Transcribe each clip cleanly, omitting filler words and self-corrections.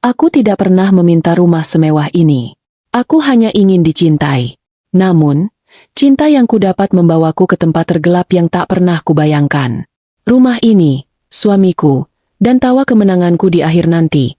Aku tidak pernah meminta rumah semewah ini. Aku hanya ingin dicintai. Namun, cinta yang kudapat membawaku ke tempat tergelap yang tak pernah kubayangkan. Rumah ini, suamiku, dan tawa kemenanganku di akhir nanti.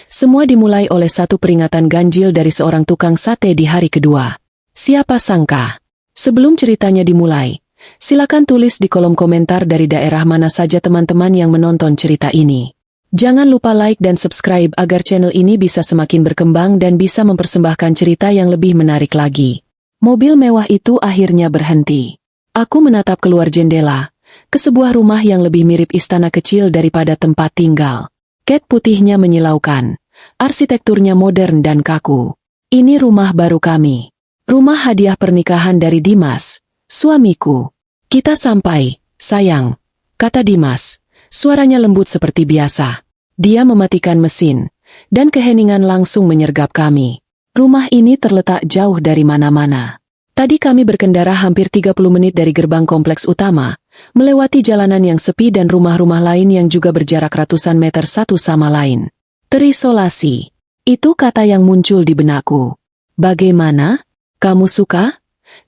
Semua dimulai oleh satu peringatan ganjil dari seorang tukang sate di hari kedua. Siapa sangka? Sebelum ceritanya dimulai, silakan tulis di kolom komentar dari daerah mana saja teman-teman yang menonton cerita ini. Jangan lupa like dan subscribe agar channel ini bisa semakin berkembang dan bisa mempersembahkan cerita yang lebih menarik lagi. Mobil mewah itu akhirnya berhenti. Aku menatap keluar jendela, ke sebuah rumah yang lebih mirip istana kecil daripada tempat tinggal. Cat putihnya menyilaukan, arsitekturnya modern dan kaku. Ini rumah baru kami. Rumah hadiah pernikahan dari Dimas, suamiku. Kita sampai, sayang, kata Dimas. Suaranya lembut seperti biasa. Dia mematikan mesin, dan keheningan langsung menyergap kami. Rumah ini terletak jauh dari mana-mana. Tadi kami berkendara hampir 30 menit dari gerbang kompleks utama, melewati jalanan yang sepi dan rumah-rumah lain yang juga berjarak ratusan meter satu sama lain. Terisolasi. Itu kata yang muncul di benakku. Bagaimana? Kamu suka?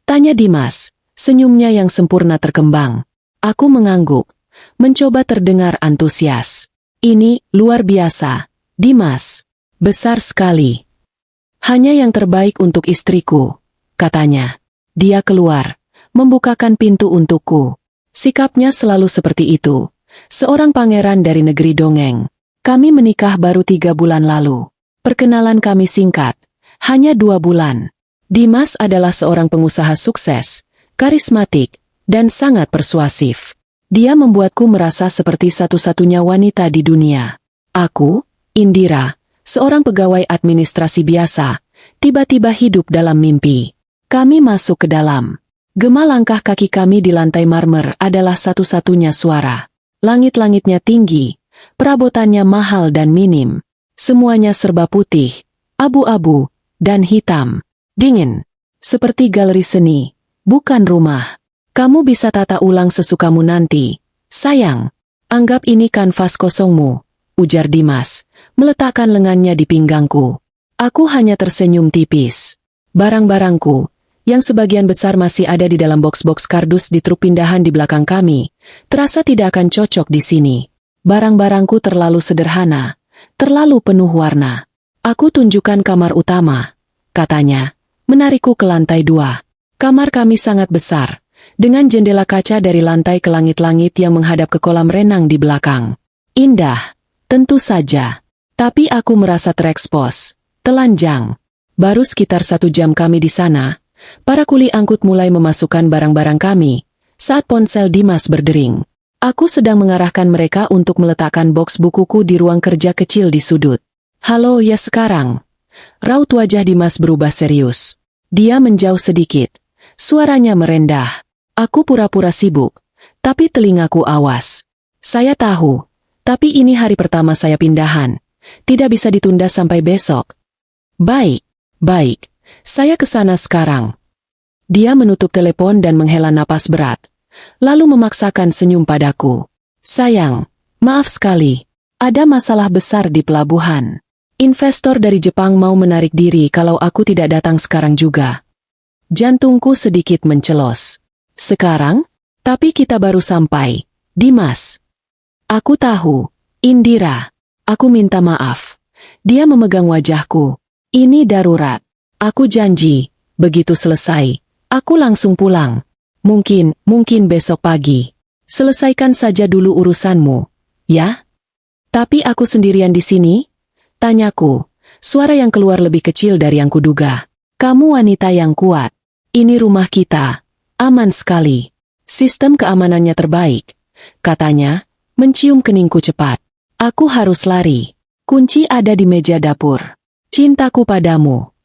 Tanya Dimas, senyumnya yang sempurna terkembang. Aku mengangguk, mencoba terdengar antusias. Ini luar biasa, Dimas. Besar sekali. Hanya yang terbaik untuk istriku, katanya. Dia keluar, membukakan pintu untukku. Sikapnya selalu seperti itu. Seorang pangeran dari negeri dongeng. Kami menikah baru 3 bulan lalu. Perkenalan kami singkat, hanya 2 bulan. Dimas adalah seorang pengusaha sukses, karismatik, dan sangat persuasif. Dia membuatku merasa seperti satu-satunya wanita di dunia. Aku, Indira, seorang pegawai administrasi biasa, tiba-tiba hidup dalam mimpi. Kami masuk ke dalam. Gema langkah kaki kami di lantai marmer adalah satu-satunya suara. Langit-langitnya tinggi, perabotannya mahal dan minim. Semuanya serba putih, abu-abu, dan hitam. Dingin. Seperti galeri seni, bukan rumah. Kamu bisa tata ulang sesukamu nanti. Sayang, anggap ini kanvas kosongmu, ujar Dimas, meletakkan lengannya di pinggangku. Aku hanya tersenyum tipis. Barang-barangku, yang sebagian besar masih ada di dalam box-box kardus di truk pindahan di belakang kami, terasa tidak akan cocok di sini. Barang-barangku terlalu sederhana, terlalu penuh warna. Aku tunjukkan kamar utama, katanya, menarikku ke lantai 2. Kamar kami sangat besar, dengan jendela kaca dari lantai ke langit-langit yang menghadap ke kolam renang di belakang. Indah, tentu saja. Tapi aku merasa terekspos, telanjang. Baru sekitar 1 jam kami di sana, para kuli angkut mulai memasukkan barang-barang kami, saat ponsel Dimas berdering. Aku sedang mengarahkan mereka untuk meletakkan box bukuku di ruang kerja kecil di sudut. Halo ya sekarang. Raut wajah Dimas berubah serius. Dia menjauh sedikit. Suaranya merendah. Aku pura-pura sibuk, tapi telingaku awas. Saya tahu, tapi ini hari pertama saya pindahan. Tidak bisa ditunda sampai besok. Baik, saya ke sana sekarang. Dia menutup telepon dan menghela napas berat, lalu memaksakan senyum padaku. Sayang, maaf sekali, ada masalah besar di pelabuhan. Investor dari Jepang mau menarik diri kalau aku tidak datang sekarang juga. Jantungku sedikit mencelos. Sekarang? Tapi kita baru sampai, Dimas. Aku tahu, Indira. Aku minta maaf. Dia memegang wajahku. Ini darurat. Aku janji, begitu selesai, aku langsung pulang. Mungkin besok pagi. Selesaikan saja dulu urusanmu, ya? Tapi aku sendirian di sini? Tanyaku, suara yang keluar lebih kecil dari yang kuduga. Kamu wanita yang kuat. Ini rumah kita. Aman sekali. Sistem keamanannya terbaik. Katanya, mencium keningku cepat. Aku harus lari. Kunci ada di meja dapur. Cintaku padamu.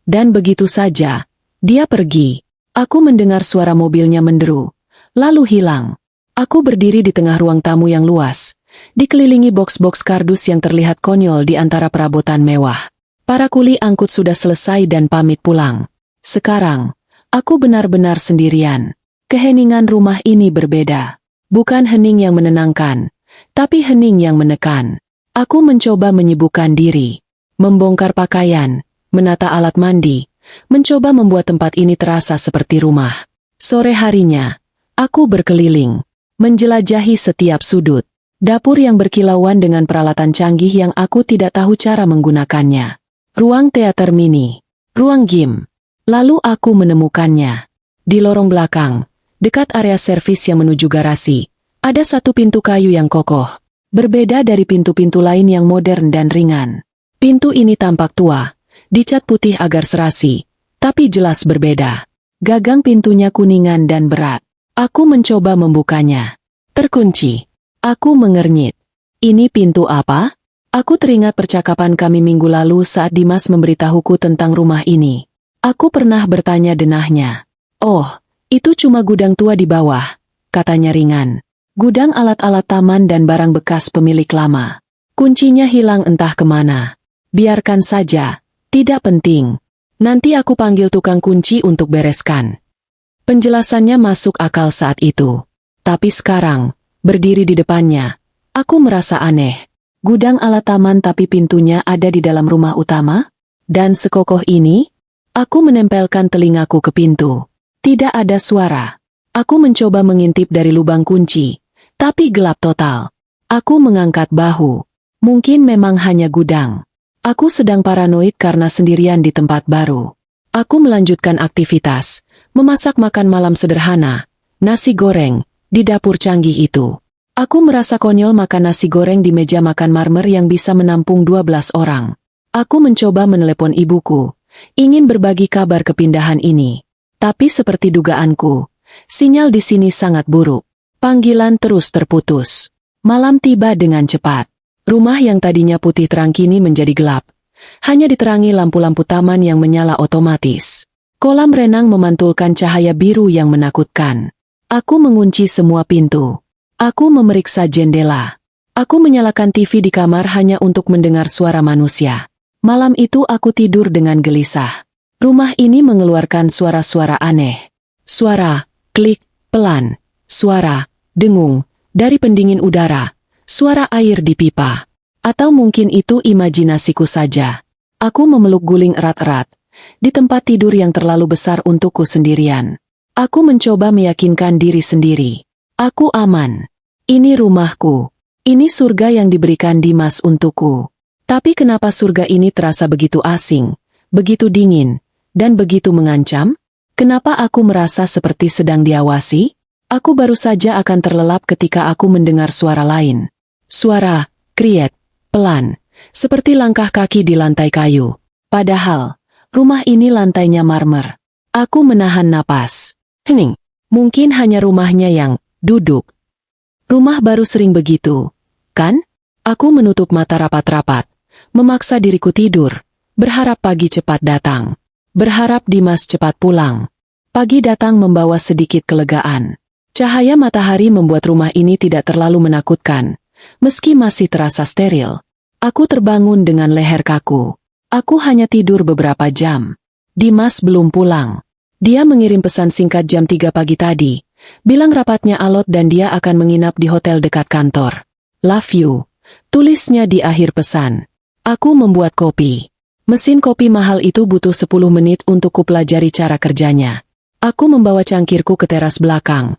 Dan begitu saja, dia pergi. Aku mendengar suara mobilnya menderu, lalu hilang. Aku berdiri di tengah ruang tamu yang luas, dikelilingi box-box kardus yang terlihat konyol di antara perabotan mewah. Para kuli angkut sudah selesai dan pamit pulang. Sekarang, aku benar-benar sendirian. Keheningan rumah ini berbeda. Bukan hening yang menenangkan, tapi hening yang menekan. Aku mencoba menyibukkan diri, membongkar pakaian, menata alat mandi, mencoba membuat tempat ini terasa seperti rumah. Sore harinya, aku berkeliling, menjelajahi setiap sudut. Dapur yang berkilauan dengan peralatan canggih yang aku tidak tahu cara menggunakannya. Ruang teater mini, ruang gym. Lalu aku menemukannya. Di lorong belakang, dekat area servis yang menuju garasi, ada satu pintu kayu yang kokoh. Berbeda dari pintu-pintu lain yang modern dan ringan. Pintu ini tampak tua, dicat putih agar serasi, tapi jelas berbeda. Gagang pintunya kuningan dan berat. Aku mencoba membukanya. Terkunci. Aku mengernyit. Ini pintu apa? Aku teringat percakapan kami minggu lalu saat Dimas memberitahuku tentang rumah ini. Aku pernah bertanya denahnya. Oh, itu cuma gudang tua di bawah, katanya ringan. Gudang alat-alat taman dan barang bekas pemilik lama. Kuncinya hilang entah kemana. Biarkan saja, tidak penting. Nanti aku panggil tukang kunci untuk bereskan. Penjelasannya masuk akal saat itu. Tapi sekarang, berdiri di depannya, aku merasa aneh. Gudang alat taman tapi pintunya ada di dalam rumah utama? Dan sekokoh ini? Aku menempelkan telingaku ke pintu. Tidak ada suara. Aku mencoba mengintip dari lubang kunci. Tapi gelap total. Aku mengangkat bahu. Mungkin memang hanya gudang. Aku sedang paranoid karena sendirian di tempat baru. Aku melanjutkan aktivitas, memasak makan malam sederhana, nasi goreng, di dapur canggih itu. Aku merasa konyol makan nasi goreng di meja makan marmer yang bisa menampung 12 orang. Aku mencoba menelepon ibuku, ingin berbagi kabar kepindahan ini. Tapi seperti dugaanku, sinyal di sini sangat buruk. Panggilan terus terputus. Malam tiba dengan cepat. Rumah yang tadinya putih terang kini menjadi gelap. Hanya diterangi lampu-lampu taman yang menyala otomatis. Kolam renang memantulkan cahaya biru yang menakutkan. Aku mengunci semua pintu. Aku memeriksa jendela. Aku menyalakan TV di kamar hanya untuk mendengar suara manusia. Malam itu aku tidur dengan gelisah. Rumah ini mengeluarkan suara-suara aneh. Suara, klik, pelan. Suara, dengung, dari pendingin udara, suara air di pipa. Atau mungkin itu imajinasiku saja. Aku memeluk guling erat-erat, di tempat tidur yang terlalu besar untukku sendirian. Aku mencoba meyakinkan diri sendiri. Aku aman. Ini rumahku. Ini surga yang diberikan Dimas untukku. Tapi kenapa surga ini terasa begitu asing, begitu dingin, dan begitu mengancam? Kenapa aku merasa seperti sedang diawasi? Aku baru saja akan terlelap ketika aku mendengar suara lain. Suara, kriet, pelan, seperti langkah kaki di lantai kayu. Padahal, rumah ini lantainya marmer. Aku menahan napas. Hening, mungkin hanya rumahnya yang duduk. Rumah baru sering begitu, kan? Aku menutup mata rapat-rapat, memaksa diriku tidur, berharap pagi cepat datang. Berharap Dimas cepat pulang. Pagi datang membawa sedikit kelegaan. Cahaya matahari membuat rumah ini tidak terlalu menakutkan, meski masih terasa steril. Aku terbangun dengan leher kaku. Aku hanya tidur beberapa jam. Dimas belum pulang. Dia mengirim pesan singkat jam 3 pagi tadi, bilang rapatnya alot dan dia akan menginap di hotel dekat kantor. Love you, tulisnya di akhir pesan. Aku membuat kopi. Mesin kopi mahal itu butuh 10 menit untuk kupelajari cara kerjanya. Aku membawa cangkirku ke teras belakang.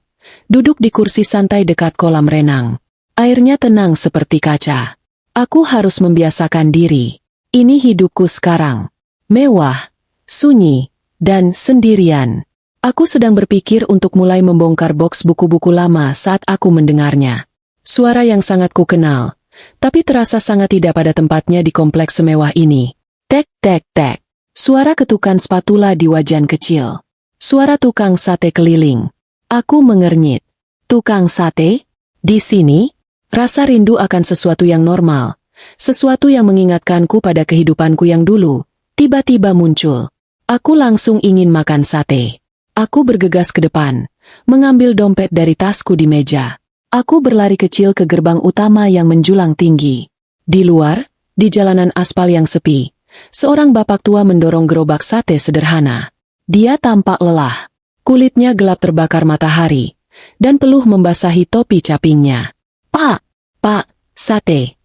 Duduk di kursi santai dekat kolam renang. Airnya tenang seperti kaca. Aku harus membiasakan diri. Ini hidupku sekarang. Mewah, sunyi, dan sendirian. Aku sedang berpikir untuk mulai membongkar boks buku-buku lama saat aku mendengarnya. Suara yang sangat kukenal, tapi terasa sangat tidak pada tempatnya di kompleks semewah ini. Tek, tek, tek. Suara ketukan spatula di wajan kecil. Suara tukang sate keliling. Aku mengernyit. Tukang sate? Di sini? Rasa rindu akan sesuatu yang normal. Sesuatu yang mengingatkanku pada kehidupanku yang dulu. Tiba-tiba muncul. Aku langsung ingin makan sate. Aku bergegas ke depan. Mengambil dompet dari tasku di meja. Aku berlari kecil ke gerbang utama yang menjulang tinggi. Di luar, di jalanan aspal yang sepi, seorang bapak tua mendorong gerobak sate sederhana. Dia tampak lelah. Kulitnya gelap terbakar matahari, dan peluh membasahi topi capingnya. Pak, sate.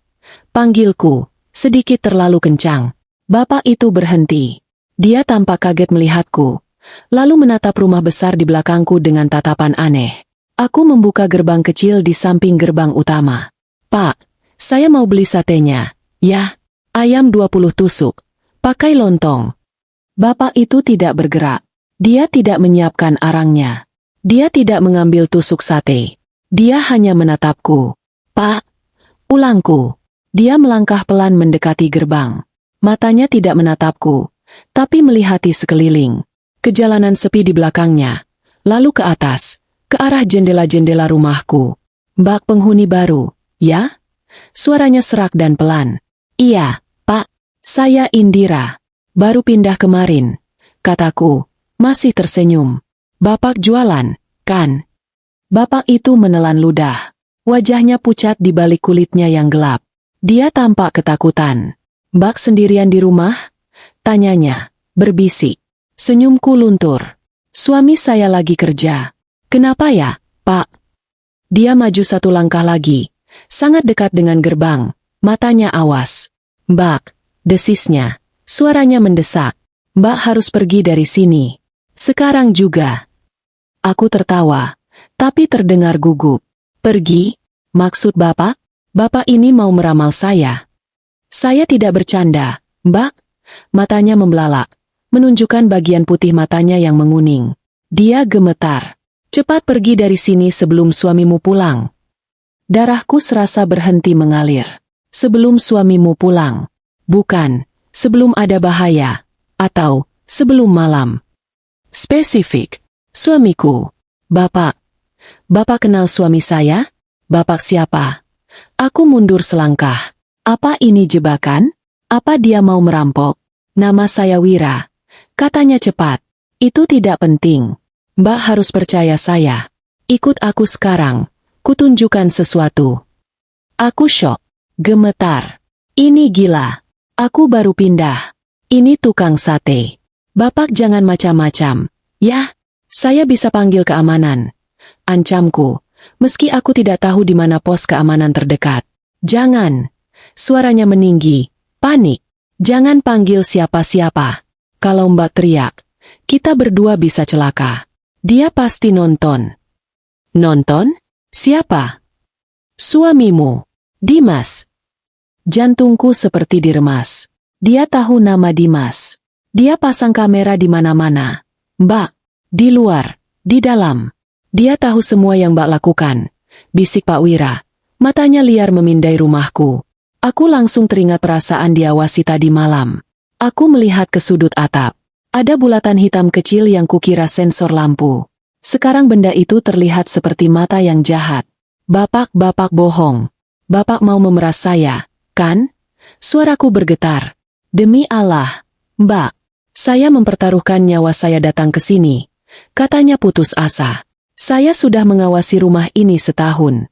Panggilku, sedikit terlalu kencang. Bapak itu berhenti. Dia tampak kaget melihatku, lalu menatap rumah besar di belakangku dengan tatapan aneh. Aku membuka gerbang kecil di samping gerbang utama. Pak, saya mau beli satenya. Ya, ayam 20 tusuk. Pakai lontong. Bapak itu tidak bergerak. Dia tidak menyiapkan arangnya. Dia tidak mengambil tusuk sate. Dia hanya menatapku. Pak, ulangku. Dia melangkah pelan mendekati gerbang. Matanya tidak menatapku, tapi melihati sekeliling. Kejalanan sepi di belakangnya. Lalu ke atas, ke arah jendela-jendela rumahku. Mbak penghuni baru, ya? Suaranya serak dan pelan. Iya, Pak. Saya Indira. Baru pindah kemarin. Kataku, masih tersenyum. Bapak jualan, kan? Bapak itu menelan ludah. Wajahnya pucat di balik kulitnya yang gelap. Dia tampak ketakutan. Mbak sendirian di rumah? Tanyanya, berbisik. Senyumku luntur. Suami saya lagi kerja. Kenapa ya, Pak? Dia maju satu langkah lagi. Sangat dekat dengan gerbang. Matanya awas. Mbak, desisnya. Suaranya mendesak. Mbak harus pergi dari sini. Sekarang juga. Aku tertawa, tapi terdengar gugup. Pergi? Maksud Bapak? Bapak ini mau meramal saya. Saya tidak bercanda, Mbak. Matanya membelalak, menunjukkan bagian putih matanya yang menguning. Dia gemetar. Cepat pergi dari sini sebelum suamimu pulang. Darahku serasa berhenti mengalir. Sebelum suamimu pulang. Bukan, sebelum ada bahaya. Atau, sebelum malam. Spesifik. Suamiku. Bapak. Bapak kenal suami saya? Bapak siapa? Aku mundur selangkah. Apa ini jebakan? Apa dia mau merampok? Nama saya Wira. Katanya cepat. Itu tidak penting. Mbak harus percaya saya. Ikut aku sekarang. Kutunjukkan sesuatu. Aku syok. Gemetar. Ini gila. Aku baru pindah. Ini tukang sate. Bapak jangan macam-macam. Ya, saya bisa panggil keamanan. Ancamku. Meski aku tidak tahu di mana pos keamanan terdekat. Jangan. Suaranya meninggi. Panik. Jangan panggil siapa-siapa. Kalau Mbak teriak, kita berdua bisa celaka. Dia pasti nonton. Nonton? Siapa? Suamimu. Dimas. Jantungku seperti diremas. Dia tahu nama Dimas. Dia pasang kamera di mana-mana. Mbak, di luar, di dalam. Dia tahu semua yang Mbak lakukan. Bisik Pak Wira. Matanya liar memindai rumahku. Aku langsung teringat perasaan diawasi tadi malam. Aku melihat ke sudut atap. Ada bulatan hitam kecil yang kukira sensor lampu. Sekarang benda itu terlihat seperti mata yang jahat. Bapak bohong. Bapak mau memeras saya, kan? Suaraku bergetar. Demi Allah, Mbak. Saya mempertaruhkan nyawa saya datang ke sini. Katanya putus asa. Saya sudah mengawasi rumah ini setahun.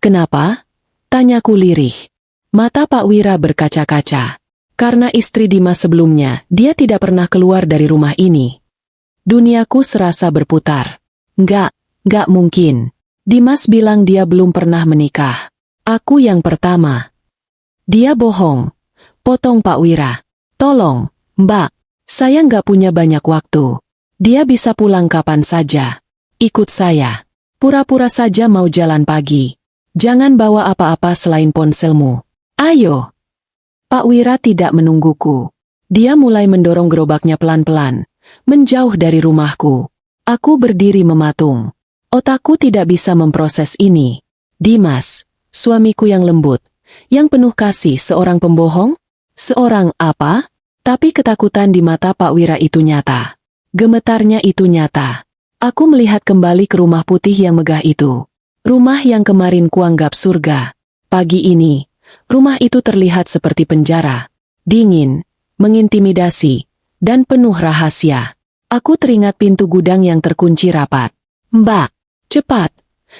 Kenapa? Tanyaku lirih. Mata Pak Wira berkaca-kaca. Karena istri Dimas sebelumnya, dia tidak pernah keluar dari rumah ini. Duniaku serasa berputar. Enggak mungkin. Dimas bilang dia belum pernah menikah. Aku yang pertama. Dia bohong. Potong Pak Wira. Tolong, Mbak. Saya nggak punya banyak waktu. Dia bisa pulang kapan saja. Ikut saya. Pura-pura saja mau jalan pagi. Jangan bawa apa-apa selain ponselmu. Ayo. Pak Wira tidak menungguku. Dia mulai mendorong gerobaknya pelan-pelan, menjauh dari rumahku. Aku berdiri mematung. Otakku tidak bisa memproses ini. Dimas, suamiku yang lembut, yang penuh kasih, seorang pembohong? Seorang apa? Tapi ketakutan di mata Pak Wira itu nyata. Gemetarnya itu nyata. Aku melihat kembali ke rumah putih yang megah itu. Rumah yang kemarin kuanggap surga. Pagi ini, rumah itu terlihat seperti penjara. Dingin, mengintimidasi, dan penuh rahasia. Aku teringat pintu gudang yang terkunci rapat. Mbak, cepat.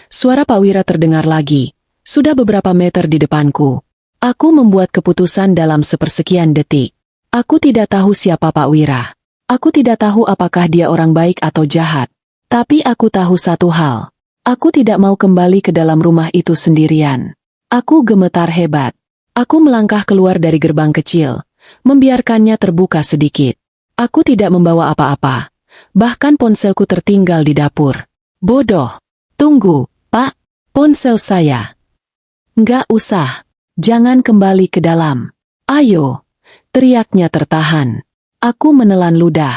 Suara Pak Wira terdengar lagi. Sudah beberapa meter di depanku. Aku membuat keputusan dalam sepersekian detik. Aku tidak tahu siapa Pak Wira. Aku tidak tahu apakah dia orang baik atau jahat. Tapi aku tahu satu hal. Aku tidak mau kembali ke dalam rumah itu sendirian. Aku gemetar hebat. Aku melangkah keluar dari gerbang kecil, membiarkannya terbuka sedikit. Aku tidak membawa apa-apa. Bahkan ponselku tertinggal di dapur. Bodoh. Tunggu, Pak. Ponsel saya. Nggak usah. Jangan kembali ke dalam. Ayo. Teriaknya tertahan. Aku menelan ludah.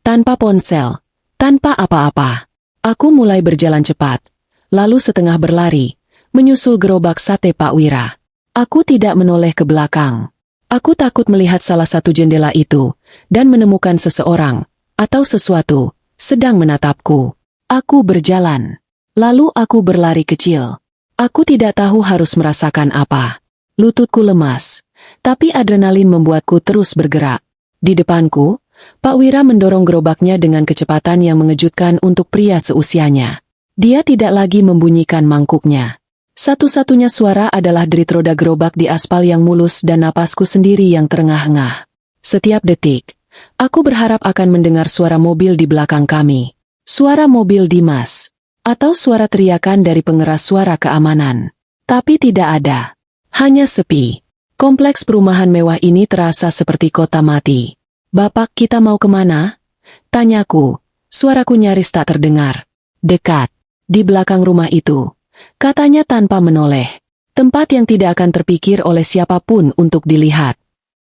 Tanpa ponsel. Tanpa apa-apa. Aku mulai berjalan cepat. Lalu setengah berlari. Menyusul gerobak sate Pak Wira. Aku tidak menoleh ke belakang. Aku takut melihat salah satu jendela itu, dan menemukan seseorang, atau sesuatu, sedang menatapku. Aku berjalan. Lalu aku berlari kecil. Aku tidak tahu harus merasakan apa. Lututku lemas, tapi adrenalin membuatku terus bergerak. Di depanku, Pak Wira mendorong gerobaknya dengan kecepatan yang mengejutkan untuk pria seusianya. Dia tidak lagi membunyikan mangkuknya. Satu-satunya suara adalah derit roda gerobak di aspal yang mulus dan napasku sendiri yang terengah-engah. Setiap detik, aku berharap akan mendengar suara mobil di belakang kami. Suara mobil Dimas. Atau suara teriakan dari pengeras suara keamanan. Tapi tidak ada. Hanya sepi. Kompleks perumahan mewah ini terasa seperti kota mati. Bapak, kita mau kemana? Tanyaku. Suaraku nyaris tak terdengar. Dekat. Di belakang rumah itu. Katanya tanpa menoleh. Tempat yang tidak akan terpikir oleh siapapun untuk dilihat.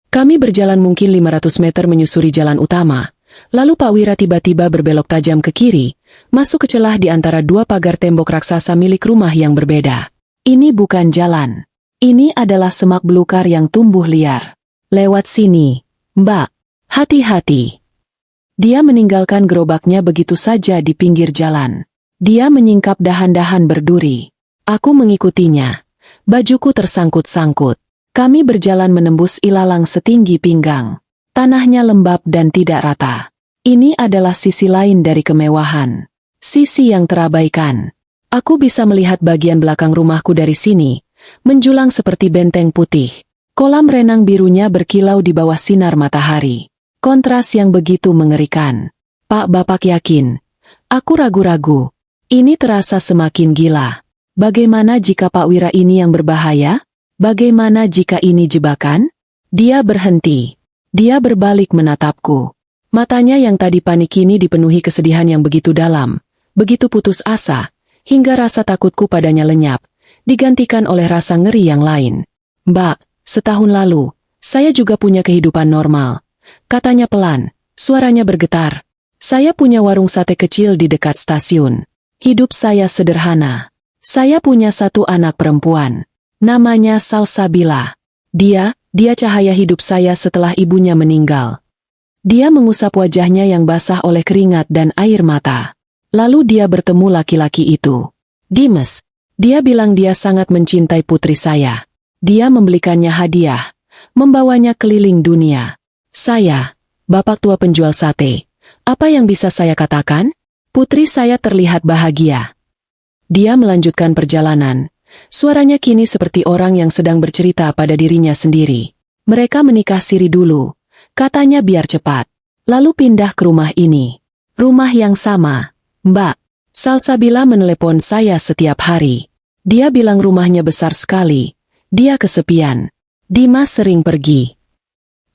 Kami berjalan mungkin 500 meter menyusuri jalan utama. Lalu Pak Wira tiba-tiba berbelok tajam ke kiri, masuk ke celah di antara dua pagar tembok raksasa milik rumah yang berbeda. Ini bukan jalan. Ini adalah semak belukar yang tumbuh liar. Lewat sini, Mbak. Hati-hati. Dia meninggalkan gerobaknya begitu saja di pinggir jalan. Dia menyingkap dahan-dahan berduri. Aku mengikutinya. Bajuku tersangkut-sangkut. Kami berjalan menembus ilalang setinggi pinggang. Tanahnya lembab dan tidak rata. Ini adalah sisi lain dari kemewahan. Sisi yang terabaikan. Aku bisa melihat bagian belakang rumahku dari sini, menjulang seperti benteng putih. Kolam renang birunya berkilau di bawah sinar matahari. Kontras yang begitu mengerikan. Pak, Bapak yakin? Aku ragu-ragu. Ini terasa semakin gila. Bagaimana jika Pak Wira ini yang berbahaya? Bagaimana jika ini jebakan? Dia berhenti. Dia berbalik menatapku. Matanya yang tadi panik kini dipenuhi kesedihan yang begitu dalam, begitu putus asa, hingga rasa takutku padanya lenyap, digantikan oleh rasa ngeri yang lain. Mbak, setahun lalu, saya juga punya kehidupan normal. Katanya pelan, suaranya bergetar. Saya punya warung sate kecil di dekat stasiun. Hidup saya sederhana. Saya punya satu anak perempuan. Namanya Salsabila. Dia cahaya hidup saya setelah ibunya meninggal. Dia mengusap wajahnya yang basah oleh keringat dan air mata. Lalu dia bertemu laki-laki itu. Dimas. Dia bilang dia sangat mencintai putri saya. Dia membelikannya hadiah. Membawanya keliling dunia. Saya, bapak tua penjual sate. Apa yang bisa saya katakan? Putri saya terlihat bahagia. Dia melanjutkan perjalanan. Suaranya kini seperti orang yang sedang bercerita pada dirinya sendiri. Mereka menikah siri dulu. Katanya biar cepat. Lalu pindah ke rumah ini. Rumah yang sama. Mbak, Salsabila menelepon saya setiap hari. Dia bilang rumahnya besar sekali. Dia kesepian. Dimas sering pergi.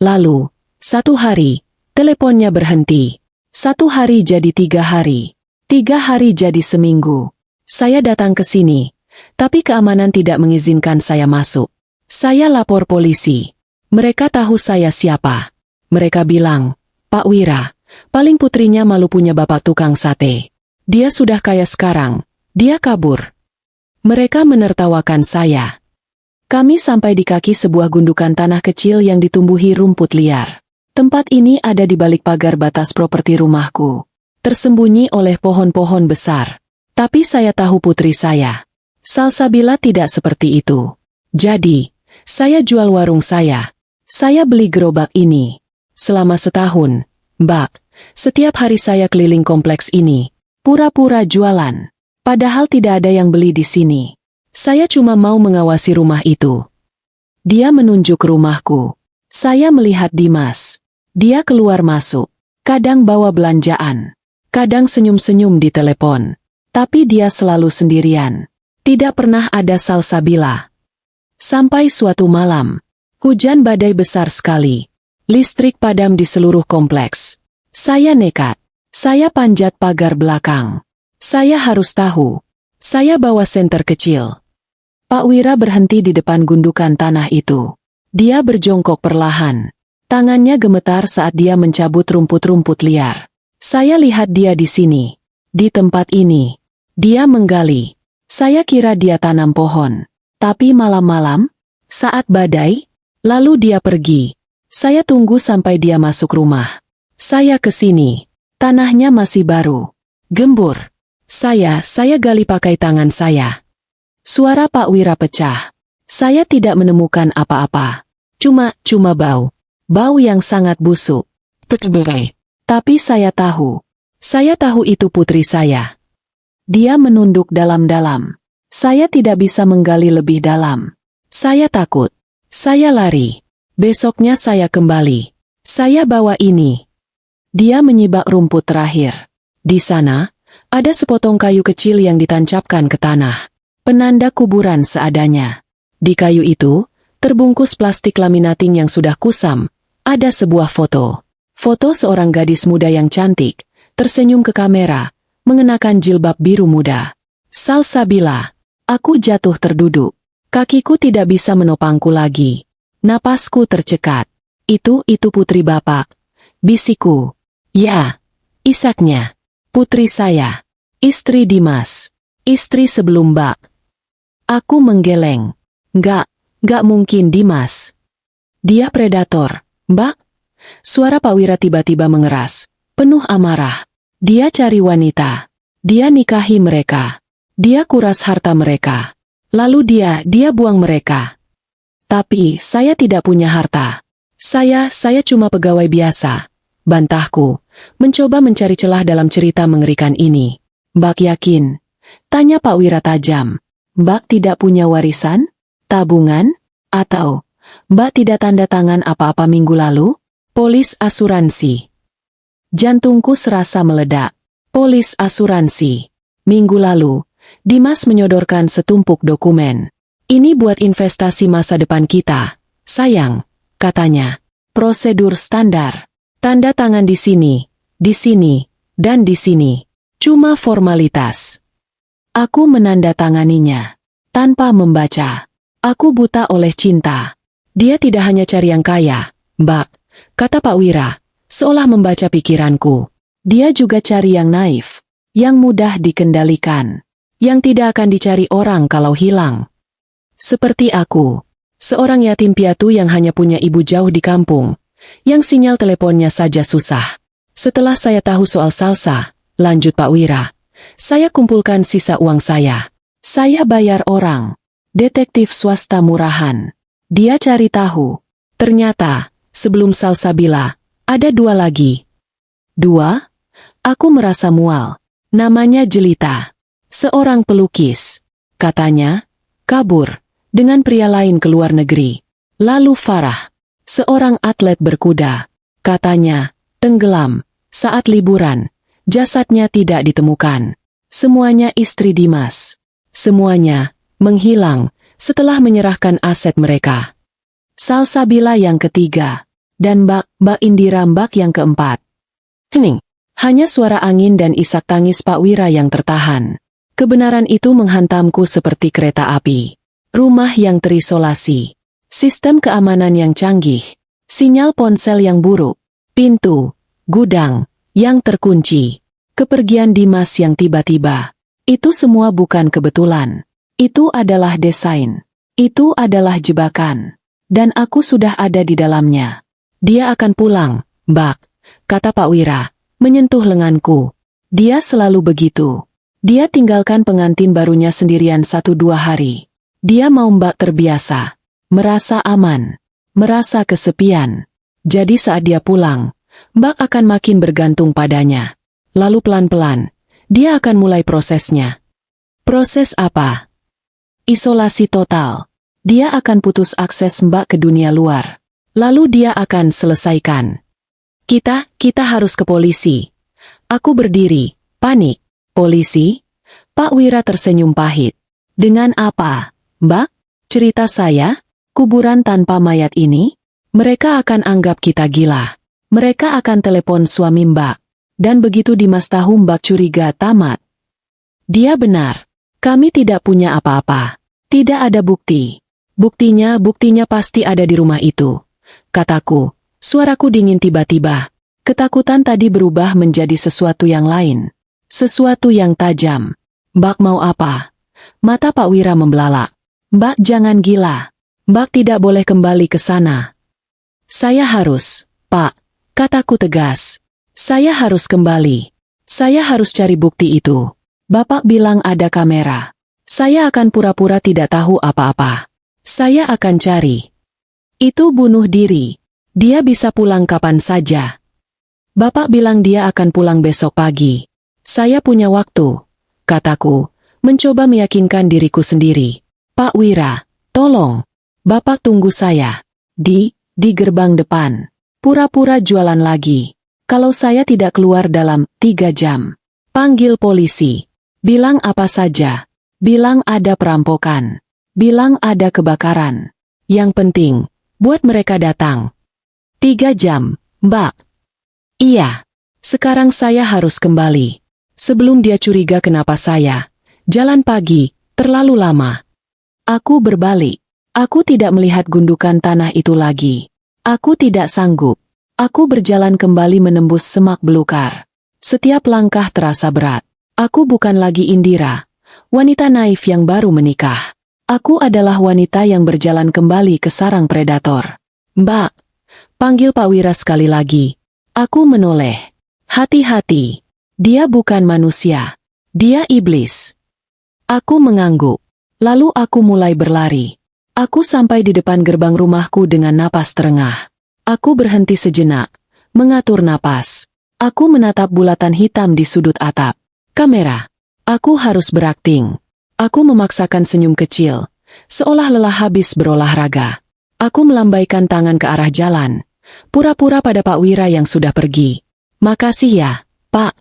Lalu, satu hari, teleponnya berhenti. 1 hari jadi 3 hari. 3 hari jadi seminggu. Saya datang ke sini, tapi keamanan tidak mengizinkan saya masuk. Saya lapor polisi. Mereka tahu saya siapa. Mereka bilang, Pak Wira, paling putrinya malu punya bapak tukang sate. Dia sudah kaya sekarang. Dia kabur. Mereka menertawakan saya. Kami sampai di kaki sebuah gundukan tanah kecil yang ditumbuhi rumput liar. Tempat ini ada di balik pagar batas properti rumahku. Tersembunyi oleh pohon-pohon besar. Tapi saya tahu putri saya. Salsabila tidak seperti itu. Jadi, saya jual warung saya. Saya beli gerobak ini. Selama setahun, Mbak, setiap hari saya keliling kompleks ini. Pura-pura jualan. Padahal tidak ada yang beli di sini. Saya cuma mau mengawasi rumah itu. Dia menunjuk rumahku. Saya melihat Dimas. Dia keluar masuk. Kadang bawa belanjaan. Kadang senyum-senyum di telepon. Tapi dia selalu sendirian. Tidak pernah ada Salsabila. Sampai suatu malam, hujan badai besar sekali. Listrik padam di seluruh kompleks. Saya nekat. Saya panjat pagar belakang. Saya harus tahu. Saya bawa senter kecil. Pak Wira berhenti di depan gundukan tanah itu. Dia berjongkok perlahan. Tangannya gemetar saat dia mencabut rumput-rumput liar. Saya lihat dia di sini. Di tempat ini. Dia menggali. Saya kira dia tanam pohon. Tapi malam-malam, saat badai, lalu dia pergi. Saya tunggu sampai dia masuk rumah. Saya ke sini. Tanahnya masih baru. Gembur. Saya gali pakai tangan saya. Suara Pak Wira pecah. Saya tidak menemukan apa-apa. Cuma bau. Bau yang sangat busuk. Tapi saya tahu. Saya tahu itu putri saya. Dia menunduk dalam-dalam. Saya tidak bisa menggali lebih dalam. Saya takut. Saya lari. Besoknya saya kembali. Saya bawa ini. Dia menyibak rumput terakhir. Di sana, ada sepotong kayu kecil yang ditancapkan ke tanah. Penanda kuburan seadanya. Di kayu itu, terbungkus plastik laminating yang sudah kusam, ada sebuah foto. Foto seorang gadis muda yang cantik, tersenyum ke kamera, mengenakan jilbab biru muda. Salsabila. Aku jatuh terduduk. Kakiku tidak bisa menopangku lagi. Napasku tercekat. Itu putri Bapak. Bisikku. Ya. Isaknya. Putri saya. Istri Dimas. Istri sebelum Bak. Aku menggeleng. Nggak mungkin Dimas. Dia predator, Mbak. Suara Pak Wira tiba-tiba mengeras, penuh amarah. Dia cari wanita. Dia nikahi mereka. Dia kuras harta mereka. Lalu dia buang mereka. Tapi saya tidak punya harta. Saya cuma pegawai biasa. Bantahku, mencoba mencari celah dalam cerita mengerikan ini. Mbak yakin? Tanya Pak Wira tajam. Mbak tidak punya warisan? Tabungan? Atau Mbak tidak tanda tangan apa-apa minggu lalu? Polis asuransi. Jantungku serasa meledak. Polis asuransi. Minggu lalu, Dimas menyodorkan setumpuk dokumen. Ini buat investasi masa depan kita. Sayang, katanya. Prosedur standar. Tanda tangan di sini, dan di sini. Cuma formalitas. Aku menandatanganinya. Tanpa membaca. Aku buta oleh cinta. Dia tidak hanya cari yang kaya, Mbak, kata Pak Wira, seolah membaca pikiranku. Dia juga cari yang naif, yang mudah dikendalikan, yang tidak akan dicari orang kalau hilang. Seperti aku, seorang yatim piatu yang hanya punya ibu jauh di kampung, yang sinyal teleponnya saja susah. Setelah saya tahu soal Salsa, lanjut Pak Wira, saya kumpulkan sisa uang saya. Saya bayar orang. Detektif swasta murahan. Dia cari tahu. Ternyata, sebelum Salsabila, ada dua lagi. Dua? Aku merasa mual. Namanya Jelita. Seorang pelukis. Katanya, kabur. Dengan pria lain ke luar negeri. Lalu Farah. Seorang atlet berkuda. Katanya, tenggelam. Saat liburan. Jasadnya tidak ditemukan. Semuanya istri Dimas. Semuanya menghilang setelah menyerahkan aset mereka. Salsabila yang ketiga, dan Mbak Indira Mbak yang keempat. Hening. Hanya suara angin dan isak tangis Pak Wira yang tertahan. Kebenaran itu menghantamku seperti kereta api. Rumah yang terisolasi. Sistem keamanan yang canggih. Sinyal ponsel yang buruk. Pintu, gudang, yang terkunci. Kepergian Dimas yang tiba-tiba. Itu semua bukan kebetulan. Itu adalah desain. Itu adalah jebakan. Dan aku sudah ada di dalamnya. Dia akan pulang, Mbak, kata Pak Wira, menyentuh lenganku. Dia selalu begitu. Dia tinggalkan pengantin barunya sendirian 1-2 hari. Dia mau Mbak terbiasa. Merasa aman. Merasa kesepian. Jadi saat dia pulang, Mbak akan makin bergantung padanya. Lalu pelan-pelan, dia akan mulai prosesnya. Proses apa? Isolasi total. Dia akan putus akses Mbak ke dunia luar. Lalu dia akan selesaikan. Kita harus ke polisi. Aku berdiri, panik. Polisi? Pak Wira tersenyum pahit. Dengan apa, Mbak? Cerita saya, kuburan tanpa mayat ini? Mereka akan anggap kita gila. Mereka akan telepon suami Mbak. Dan begitu Dimas tahu Mbak curiga tamat. Dia benar. Kami tidak punya apa-apa. Tidak ada bukti. Buktinya pasti ada di rumah itu. Kataku, suaraku dingin tiba-tiba. Ketakutan tadi berubah menjadi sesuatu yang lain. Sesuatu yang tajam. Mbak mau apa? Mata Pak Wira membelalak. Mbak jangan gila. Mbak tidak boleh kembali ke sana. Saya harus, Pak. Kataku tegas. Saya harus kembali. Saya harus cari bukti itu. Bapak bilang ada kamera. Saya akan pura-pura tidak tahu apa-apa. Saya akan cari. Itu bunuh diri. Dia bisa pulang kapan saja. Bapak bilang dia akan pulang besok pagi. Saya punya waktu, kataku, mencoba meyakinkan diriku sendiri. Pak Wira, tolong. Bapak tunggu saya. Di gerbang depan. Pura-pura jualan lagi. Kalau saya tidak keluar dalam 3 jam. Panggil polisi. Bilang apa saja. Bilang ada perampokan. Bilang ada kebakaran. Yang penting, buat mereka datang. 3 jam, Mbak. Iya. Sekarang saya harus kembali. Sebelum dia curiga kenapa saya. Jalan pagi, terlalu lama. Aku berbalik. Aku tidak melihat gundukan tanah itu lagi. Aku tidak sanggup. Aku berjalan kembali menembus semak belukar. Setiap langkah terasa berat. Aku bukan lagi Indira, wanita naif yang baru menikah. Aku adalah wanita yang berjalan kembali ke sarang predator. Mbak, panggil Pak Wira sekali lagi. Aku menoleh. Hati-hati. Dia bukan manusia. Dia iblis. Aku mengangguk. Lalu aku mulai berlari. Aku sampai di depan gerbang rumahku dengan napas terengah. Aku berhenti sejenak, mengatur napas. Aku menatap bulatan hitam di sudut atap. Kamera. Aku harus berakting. Aku memaksakan senyum kecil, seolah lelah habis berolahraga. Aku melambaikan tangan ke arah jalan, pura-pura pada Pak Wira yang sudah pergi. Makasih ya, Pak,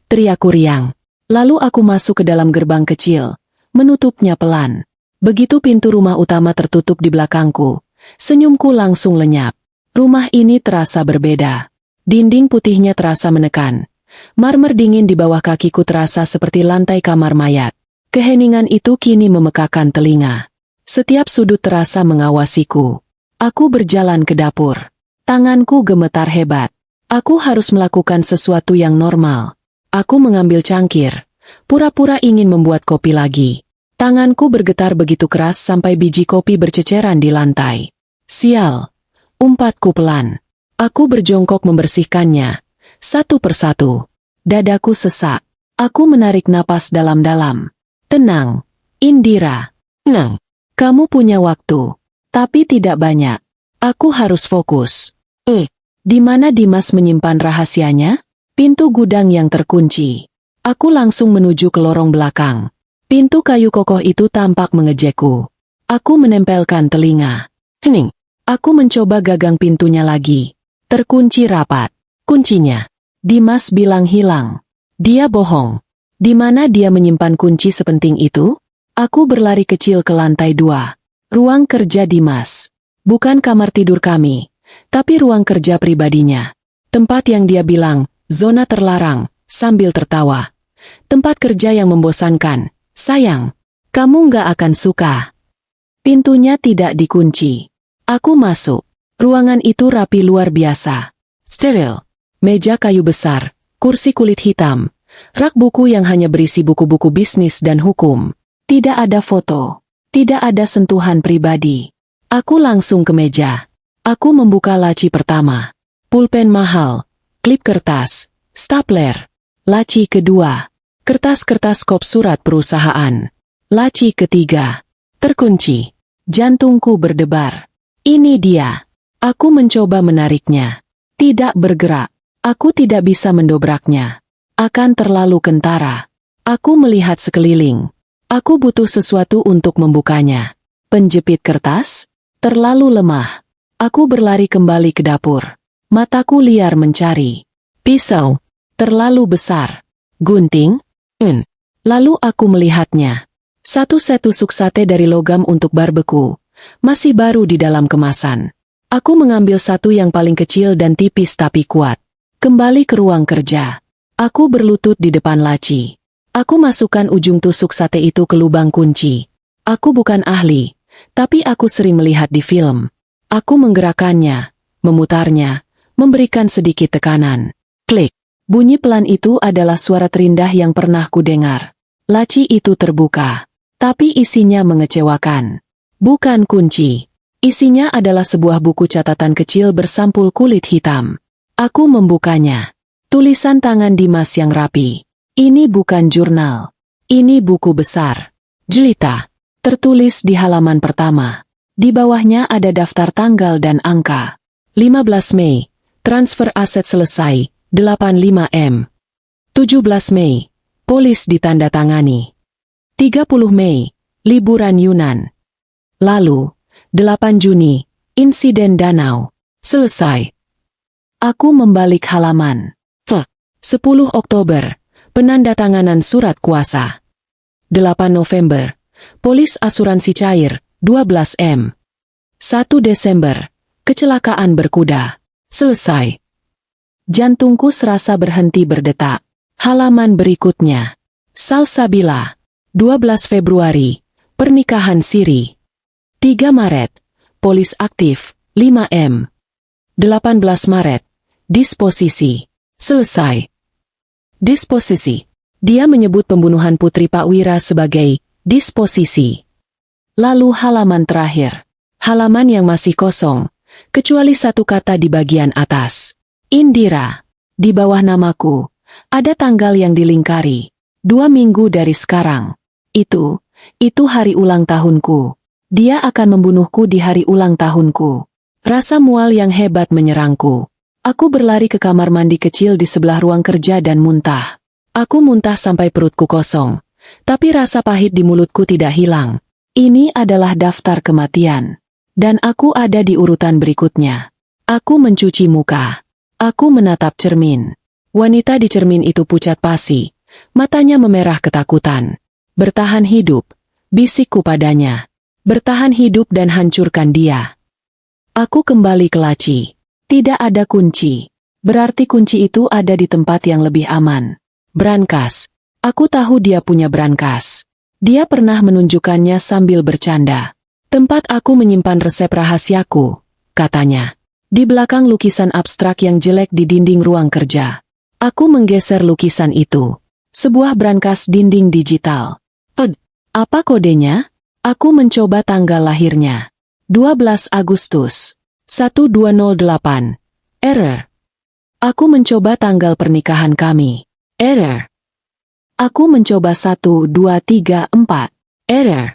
teriakku riang. Lalu aku masuk ke dalam gerbang kecil, menutupnya pelan. Begitu pintu rumah utama tertutup di belakangku, senyumku langsung lenyap. Rumah ini terasa berbeda. Dinding putihnya terasa menekan. Marmer dingin di bawah kakiku terasa seperti lantai kamar mayat. Keheningan itu kini memekakan telinga. Setiap sudut terasa mengawasiku. Aku berjalan ke dapur. Tanganku gemetar hebat. Aku harus melakukan sesuatu yang normal. Aku mengambil cangkir. Pura-pura ingin membuat kopi lagi. Tanganku bergetar begitu keras sampai biji kopi berceceran di lantai. Sial. Umpatku pelan. Aku berjongkok membersihkannya. Satu persatu. Dadaku sesak. Aku menarik napas dalam-dalam. Tenang, Indira. Tenang. Kamu punya waktu. Tapi tidak banyak. Aku harus fokus. Di mana Dimas menyimpan rahasianya? Pintu gudang yang terkunci. Aku langsung menuju ke lorong belakang. Pintu kayu kokoh itu tampak mengejekku. Aku menempelkan telinga. Hening. Aku mencoba gagang pintunya lagi. Terkunci rapat. Kuncinya. Dimas bilang hilang. Dia bohong. Di mana dia menyimpan kunci sepenting itu? Aku berlari kecil ke lantai 2. Ruang kerja Dimas. Bukan kamar tidur kami, tapi ruang kerja pribadinya. Tempat yang dia bilang, zona terlarang, sambil tertawa. Tempat kerja yang membosankan. Sayang, kamu nggak akan suka. Pintunya tidak dikunci. Aku masuk. Ruangan itu rapi luar biasa. Steril. Meja kayu besar, kursi kulit hitam, rak buku yang hanya berisi buku-buku bisnis dan hukum. Tidak ada foto. Tidak ada sentuhan pribadi. Aku langsung ke meja. Aku membuka laci pertama. Pulpen mahal, klip kertas, stapler. Laci kedua. Kertas-kertas kop surat perusahaan. Laci ketiga. Terkunci. Jantungku berdebar. Ini dia. Aku mencoba menariknya. Tidak bergerak. Aku tidak bisa mendobraknya. Akan terlalu kentara. Aku melihat sekeliling. Aku butuh sesuatu untuk membukanya. Penjepit kertas? Terlalu lemah. Aku berlari kembali ke dapur. Mataku liar mencari. Pisau. Terlalu besar. Gunting? Lalu aku melihatnya. Satu set tusuk sate dari logam untuk barbeku, masih baru di dalam kemasan. Aku mengambil satu yang paling kecil dan tipis tapi kuat. Kembali ke ruang kerja. Aku berlutut di depan laci. Aku masukkan ujung tusuk sate itu ke lubang kunci. Aku bukan ahli, tapi aku sering melihat di film. Aku menggerakkannya, memutarnya, memberikan sedikit tekanan. Klik. Bunyi pelan itu adalah suara terindah yang pernah kudengar. Laci itu terbuka, tapi isinya mengecewakan. Bukan kunci. Isinya adalah sebuah buku catatan kecil bersampul kulit hitam. Aku membukanya. Tulisan tangan Dimas yang rapi. Ini bukan jurnal. Ini buku besar. Jelita. Tertulis di halaman pertama. Di bawahnya ada daftar tanggal dan angka. 15 Mei. Transfer aset selesai. 85 M. 17 Mei. Polis ditandatangani. 30 Mei. Liburan Yunan. Lalu, 8 Juni. Insiden danau. Selesai. Aku membalik halaman. 10 Oktober. Penandatanganan surat kuasa. 8 November. Polis asuransi cair. 12 M. 1 Desember. Kecelakaan berkuda. Selesai. Jantungku serasa berhenti berdetak. Halaman berikutnya. Salsabila. 12 Februari. Pernikahan siri. 3 Maret. Polis aktif. 5 M. 18 Maret. Disposisi. Selesai. Disposisi. Dia menyebut pembunuhan Putri Pak Wira sebagai disposisi. Lalu halaman terakhir. Halaman yang masih kosong, kecuali satu kata di bagian atas. Indira. Di bawah namaku, ada tanggal yang dilingkari. 2 minggu dari sekarang. Itu hari ulang tahunku. Dia akan membunuhku di hari ulang tahunku. Rasa mual yang hebat menyerangku. Aku berlari ke kamar mandi kecil di sebelah ruang kerja dan muntah. Aku muntah sampai perutku kosong. Tapi rasa pahit di mulutku tidak hilang. Ini adalah daftar kematian. Dan aku ada di urutan berikutnya. Aku mencuci muka. Aku menatap cermin. Wanita di cermin itu pucat pasi. Matanya memerah ketakutan. Bertahan hidup, bisikku padanya. Bertahan hidup dan hancurkan dia. Aku kembali ke laci. Tidak ada kunci. Berarti kunci itu ada di tempat yang lebih aman. Brankas. Aku tahu dia punya brankas. Dia pernah menunjukkannya sambil bercanda. Tempat aku menyimpan resep rahasiaku, katanya. Di belakang lukisan abstrak yang jelek di dinding ruang kerja. Aku menggeser lukisan itu. Sebuah brankas dinding digital. Apa kodenya? Aku mencoba tanggal lahirnya. 12 Agustus. 1208. Error. Aku mencoba tanggal pernikahan kami. Error. Aku mencoba 1, 2, 3, 4. Error.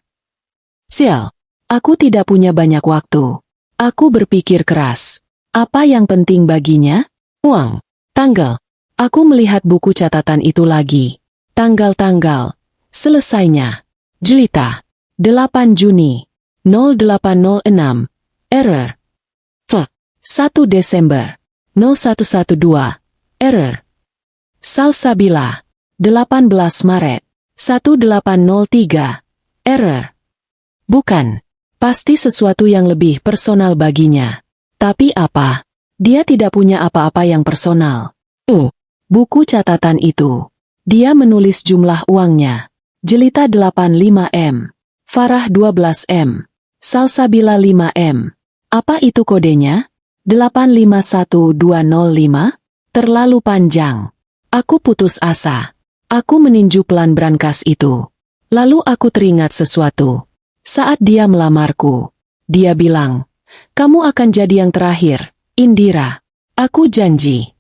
Sial. Aku tidak punya banyak waktu. Aku berpikir keras. Apa yang penting baginya? Uang. Tanggal. Aku melihat buku catatan itu lagi. Tanggal-tanggal. Selesainya. Jelita. 8 Juni. 0806. Error. 1 Desember. 0112. Error. Salsabila. 18 Maret. 1803. Error. Bukan. Pasti sesuatu yang lebih personal baginya. Tapi apa? Dia tidak punya apa-apa yang personal. Buku catatan itu. Dia menulis jumlah uangnya. Jelita 85 M. Farah 12 M. Salsabila 5 M. Apa itu kodenya? 851205? Terlalu panjang. Aku putus asa. Aku meninju pelan brankas itu. Lalu aku teringat sesuatu. Saat dia melamarku, dia bilang, "Kamu akan jadi yang terakhir, Indira." Aku janji.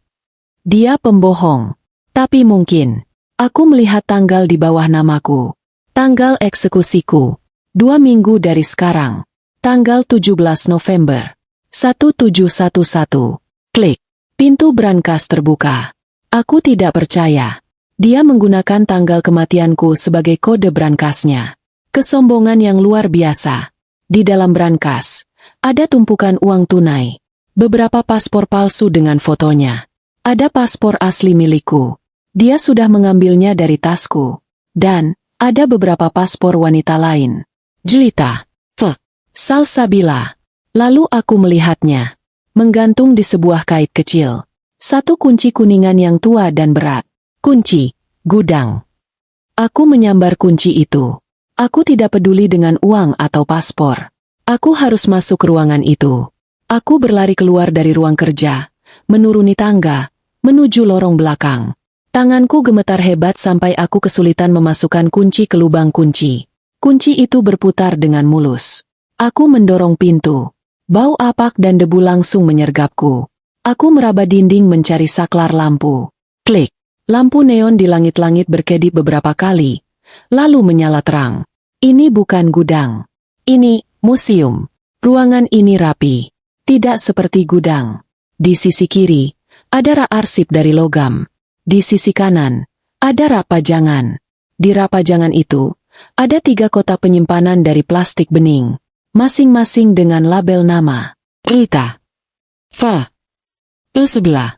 Dia pembohong. Tapi mungkin. Aku melihat tanggal di bawah namaku. Tanggal eksekusiku. 2 minggu dari sekarang. Tanggal 17 November. 1711. Klik. Pintu brankas terbuka. Aku tidak percaya. Dia menggunakan tanggal kematianku sebagai kode brankasnya. Kesombongan yang luar biasa. Di dalam brankas, ada tumpukan uang tunai. Beberapa paspor palsu dengan fotonya. Ada paspor asli milikku. Dia sudah mengambilnya dari tasku. Dan, Ada beberapa paspor wanita lain. Jelita. Salsabila. Lalu aku melihatnya. Menggantung di sebuah kait kecil. Satu kunci kuningan yang tua dan berat. Kunci. Gudang. Aku menyambar kunci itu. Aku tidak peduli dengan uang atau paspor. Aku harus masuk ke ruangan itu. Aku berlari keluar dari ruang kerja, menuruni tangga, menuju lorong belakang. Tanganku gemetar hebat sampai aku kesulitan memasukkan kunci ke lubang kunci. Kunci itu berputar dengan mulus. Aku mendorong pintu. Bau apak dan debu langsung menyergapku. Aku meraba dinding mencari saklar lampu. Klik. Lampu neon di langit-langit berkedip beberapa kali, lalu menyala terang. Ini bukan gudang. Ini museum. Ruangan ini rapi. Tidak seperti gudang. Di sisi kiri, ada rak arsip dari logam. Di sisi kanan, ada rak pajangan. Di rak pajangan itu, ada 3 kotak penyimpanan dari plastik bening. Masing-masing dengan label nama. Rita. Sebelah.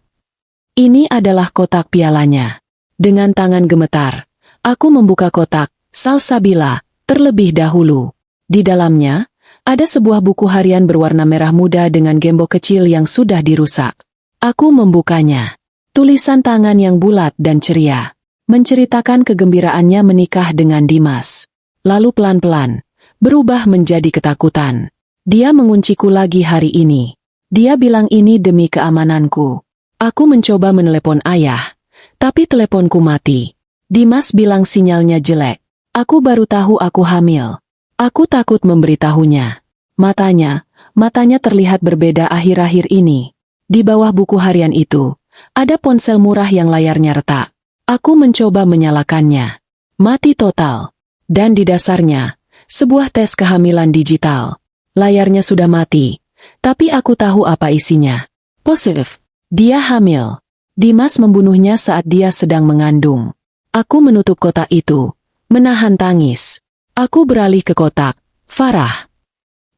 Ini adalah kotak pialanya. Dengan tangan gemetar, aku membuka kotak Salsabila terlebih dahulu. Di dalamnya, ada sebuah buku harian berwarna merah muda dengan gembok kecil yang sudah dirusak. Aku membukanya. Tulisan tangan yang bulat dan ceria. Menceritakan kegembiraannya menikah dengan Dimas. Lalu pelan-pelan, berubah menjadi ketakutan. Dia mengunciku lagi hari ini. Dia bilang ini demi keamananku. Aku mencoba menelepon ayah, tapi teleponku mati. Dimas bilang sinyalnya jelek. Aku baru tahu aku hamil. Aku takut memberitahunya. Matanya terlihat berbeda akhir-akhir ini. Di bawah buku harian itu, ada ponsel murah yang layarnya retak. Aku mencoba menyalakannya. Mati total. Dan di dasarnya, sebuah tes kehamilan digital. Layarnya sudah mati, tapi aku tahu apa isinya. Positif. Dia hamil. Dimas membunuhnya saat dia sedang mengandung. Aku menutup kotak itu, menahan tangis. Aku beralih ke kotak Farah.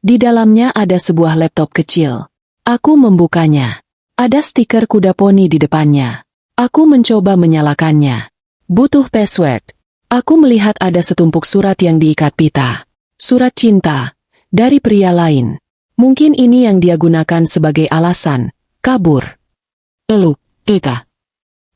Di dalamnya ada sebuah laptop kecil. Aku membukanya. Ada stiker kuda poni di depannya. Aku mencoba menyalakannya. Butuh password. Aku melihat ada setumpuk surat yang diikat pita. Surat cinta. Dari pria lain. Mungkin ini yang dia gunakan sebagai alasan. Kabur. Lalu, kita.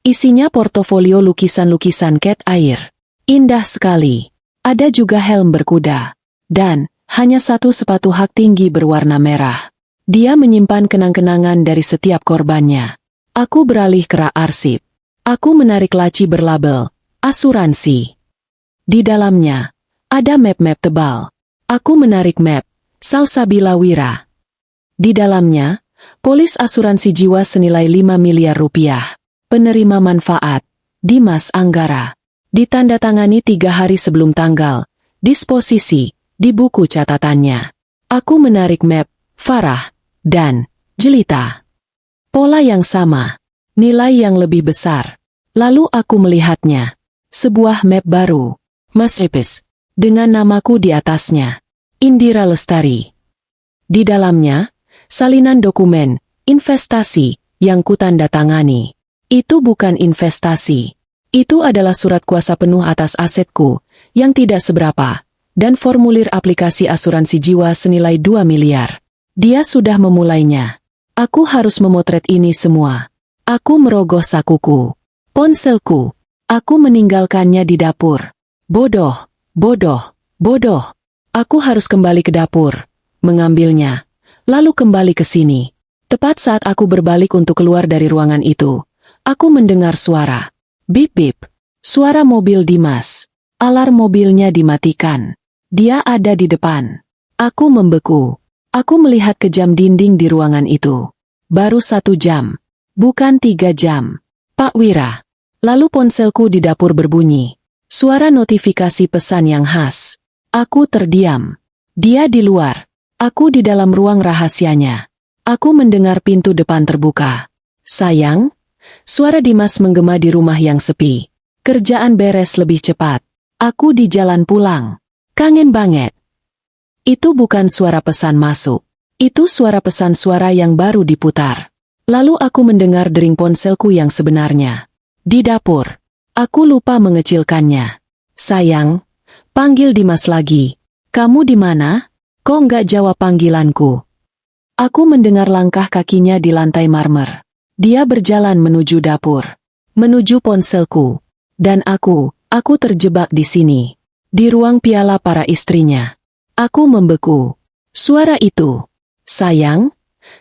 Isinya portofolio lukisan-lukisan cat air. Indah sekali. Ada juga helm berkuda. Dan, hanya satu sepatu hak tinggi berwarna merah. Dia menyimpan kenang-kenangan dari setiap korbannya. Aku beralih ke rak arsip. Aku menarik laci berlabel asuransi. Di dalamnya, ada map-map tebal. Aku menarik map Salsabila Wira. Di dalamnya, polis asuransi jiwa senilai 5 miliar rupiah. Penerima manfaat, Dimas Anggara. Ditandatangani 3 hari sebelum tanggal. Disposisi, di buku catatannya. Aku menarik map Farah dan Jelita. Pola yang sama, nilai yang lebih besar. Lalu aku melihatnya. Sebuah map baru. Mas dengan namaku di atasnya. Indira Lestari. Di dalamnya, salinan dokumen, investasi, yang kutandatangani. Itu bukan investasi. Itu adalah surat kuasa penuh atas asetku, yang tidak seberapa, dan formulir aplikasi asuransi jiwa senilai 2 miliar. Dia sudah memulainya. Aku harus memotret ini semua. Aku merogoh sakuku. Ponselku. Aku meninggalkannya di dapur. Bodoh, bodoh, bodoh. Aku harus kembali ke dapur, mengambilnya, lalu kembali ke sini. Tepat saat aku berbalik untuk keluar dari ruangan itu, aku mendengar suara. Bip-bip. Suara mobil Dimas. Alarm mobilnya dimatikan. Dia ada di depan. Aku membeku. Aku melihat ke jam dinding di ruangan itu. Baru 1 jam. Bukan 3 jam. Pak Wira. Lalu ponselku di dapur berbunyi. Suara notifikasi pesan yang khas. Aku terdiam. Dia di luar. Aku di dalam ruang rahasianya. Aku mendengar pintu depan terbuka. Sayang, suara Dimas menggema di rumah yang sepi. Kerjaan beres lebih cepat. Aku di jalan pulang. Kangen banget. Itu bukan suara pesan masuk. Itu suara pesan suara yang baru diputar. Lalu aku mendengar dering ponselku yang sebenarnya. Di dapur. Aku lupa mengecilkannya. Sayang, Panggil Dimas lagi. Kamu di mana? Kok nggak jawab panggilanku? Aku mendengar langkah kakinya di lantai marmer. Dia berjalan menuju dapur. Menuju ponselku. Dan aku terjebak di sini. Di ruang piala para istrinya. Aku membeku. Suara itu. Sayang,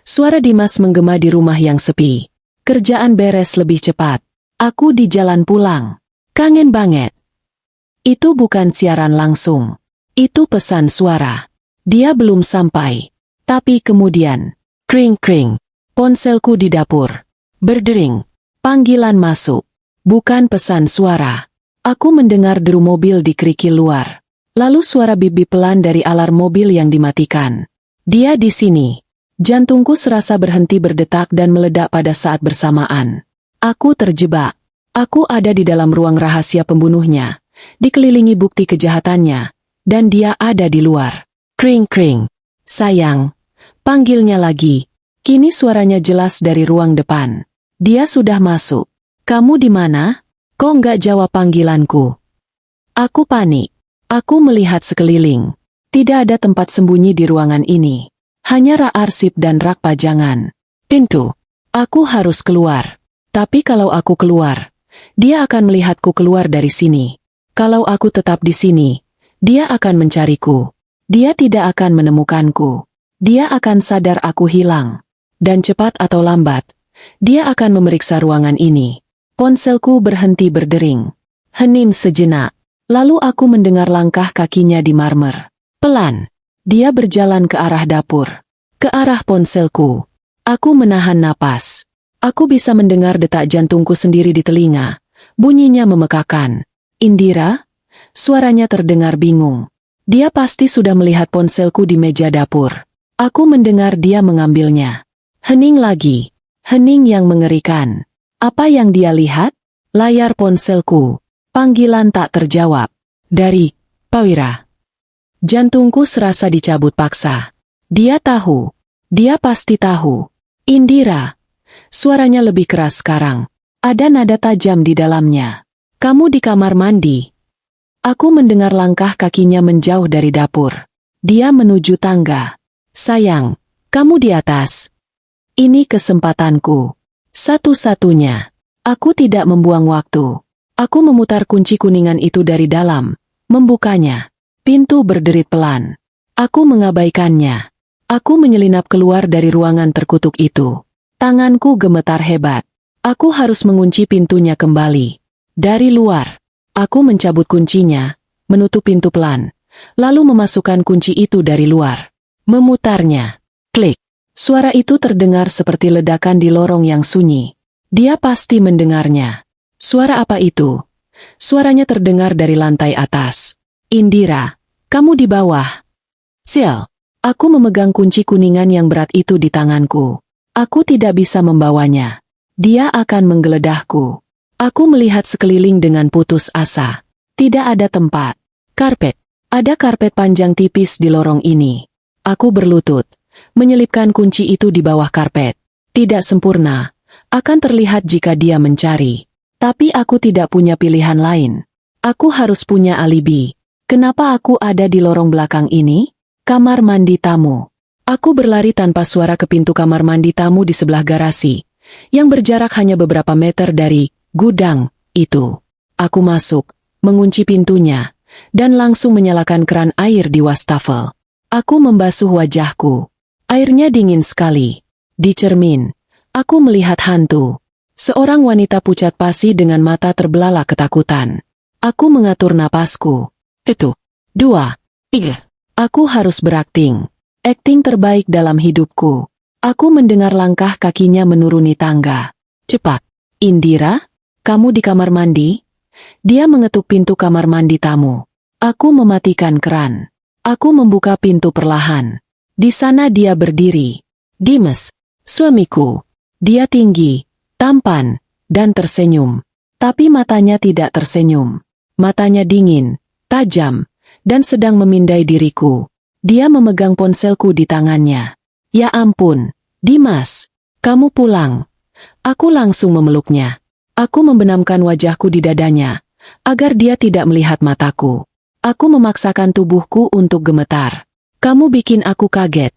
suara Dimas menggema di rumah yang sepi. Kerjaan beres lebih cepat. Aku di jalan pulang. Kangen banget. Itu bukan siaran langsung. Itu pesan suara. Dia belum sampai. Tapi kemudian, kring-kring. Ponselku di dapur. Berdering. Panggilan masuk. Bukan pesan suara. Aku mendengar deru mobil di kerikil luar. Lalu suara bip-bip pelan dari alarm mobil yang dimatikan. Dia di sini. Jantungku serasa berhenti berdetak dan meledak pada saat bersamaan. Aku terjebak. Aku ada di dalam ruang rahasia pembunuhnya. Dikelilingi bukti kejahatannya. Dan dia ada di luar. Kring-kring. Sayang. Panggilnya lagi. Kini suaranya jelas dari ruang depan. Dia sudah masuk. Kamu di mana? Kok nggak jawab panggilanku? Aku panik. Aku melihat sekeliling. Tidak ada tempat sembunyi di ruangan ini. Hanya rak arsip dan rak pajangan. Pintu. Aku harus keluar. Tapi kalau aku keluar, dia akan melihatku keluar dari sini. Kalau aku tetap di sini, dia akan mencariku. Dia tidak akan menemukanku. Dia akan sadar aku hilang. Dan cepat atau lambat, dia akan memeriksa ruangan ini. Ponselku berhenti berdering. Hening sejenak. Lalu aku mendengar langkah kakinya di marmer. Pelan. Dia berjalan ke arah dapur. Ke arah ponselku. Aku menahan napas. Aku bisa mendengar detak jantungku sendiri di telinga. Bunyinya memekakan. Indira? Suaranya terdengar bingung. Dia pasti sudah melihat ponselku di meja dapur. Aku mendengar dia mengambilnya. Hening lagi. Hening yang mengerikan. Apa yang dia lihat? Layar ponselku. Panggilan tak terjawab. Dari Pawira. Jantungku serasa dicabut paksa. Dia tahu. Dia pasti tahu. Indira. Suaranya lebih keras sekarang. Ada nada tajam di dalamnya. Kamu di kamar mandi. Aku mendengar langkah kakinya menjauh dari dapur. Dia menuju tangga. Sayang, kamu di atas. Ini kesempatanku. Satu-satunya. Aku tidak membuang waktu. Aku memutar kunci kuningan itu dari dalam. Membukanya. Pintu berderit pelan. Aku mengabaikannya. Aku menyelinap keluar dari ruangan terkutuk itu. Tanganku gemetar hebat. Aku harus mengunci pintunya kembali. Dari luar. Aku mencabut kuncinya, menutup pintu pelan, lalu memasukkan kunci itu dari luar. Memutarnya. Klik. Suara itu terdengar seperti ledakan di lorong yang sunyi. Dia pasti mendengarnya. Suara apa itu? Suaranya terdengar dari lantai atas. Indira, kamu di bawah. Sial. Aku memegang kunci kuningan yang berat itu di tanganku. Aku tidak bisa membawanya. Dia akan menggeledahku. Aku melihat sekeliling dengan putus asa. Tidak ada tempat. Karpet. Ada karpet panjang tipis di lorong ini. Aku berlutut. Menyelipkan kunci itu di bawah karpet. Tidak sempurna. Akan terlihat jika dia mencari. Tapi aku tidak punya pilihan lain. Aku harus punya alibi. Kenapa aku ada di lorong belakang ini? Kamar mandi tamu. Aku berlari tanpa suara ke pintu kamar mandi tamu di sebelah garasi. Yang berjarak hanya beberapa meter dari gudang itu. Aku masuk, mengunci pintunya, dan langsung menyalakan keran air di wastafel. Aku membasuh wajahku. Airnya dingin sekali. Di cermin, aku melihat hantu. Seorang wanita pucat pasi dengan mata terbelalak ketakutan. Aku mengatur napasku. 1, 2, 3. Aku harus berakting. Akting terbaik dalam hidupku. Aku mendengar langkah kakinya menuruni tangga. Cepat. Indira, kamu di kamar mandi? Dia mengetuk pintu kamar mandi tamu. Aku mematikan keran. Aku membuka pintu perlahan. Di sana dia berdiri. Dimas, suamiku. Dia tinggi, tampan, dan tersenyum. Tapi matanya tidak tersenyum. Matanya dingin, tajam, dan sedang memindai diriku. Dia memegang ponselku di tangannya. Ya ampun, Dimas, kamu pulang. Aku langsung memeluknya. Aku membenamkan wajahku di dadanya, agar dia tidak melihat mataku. Aku memaksakan tubuhku untuk gemetar. Kamu bikin aku kaget,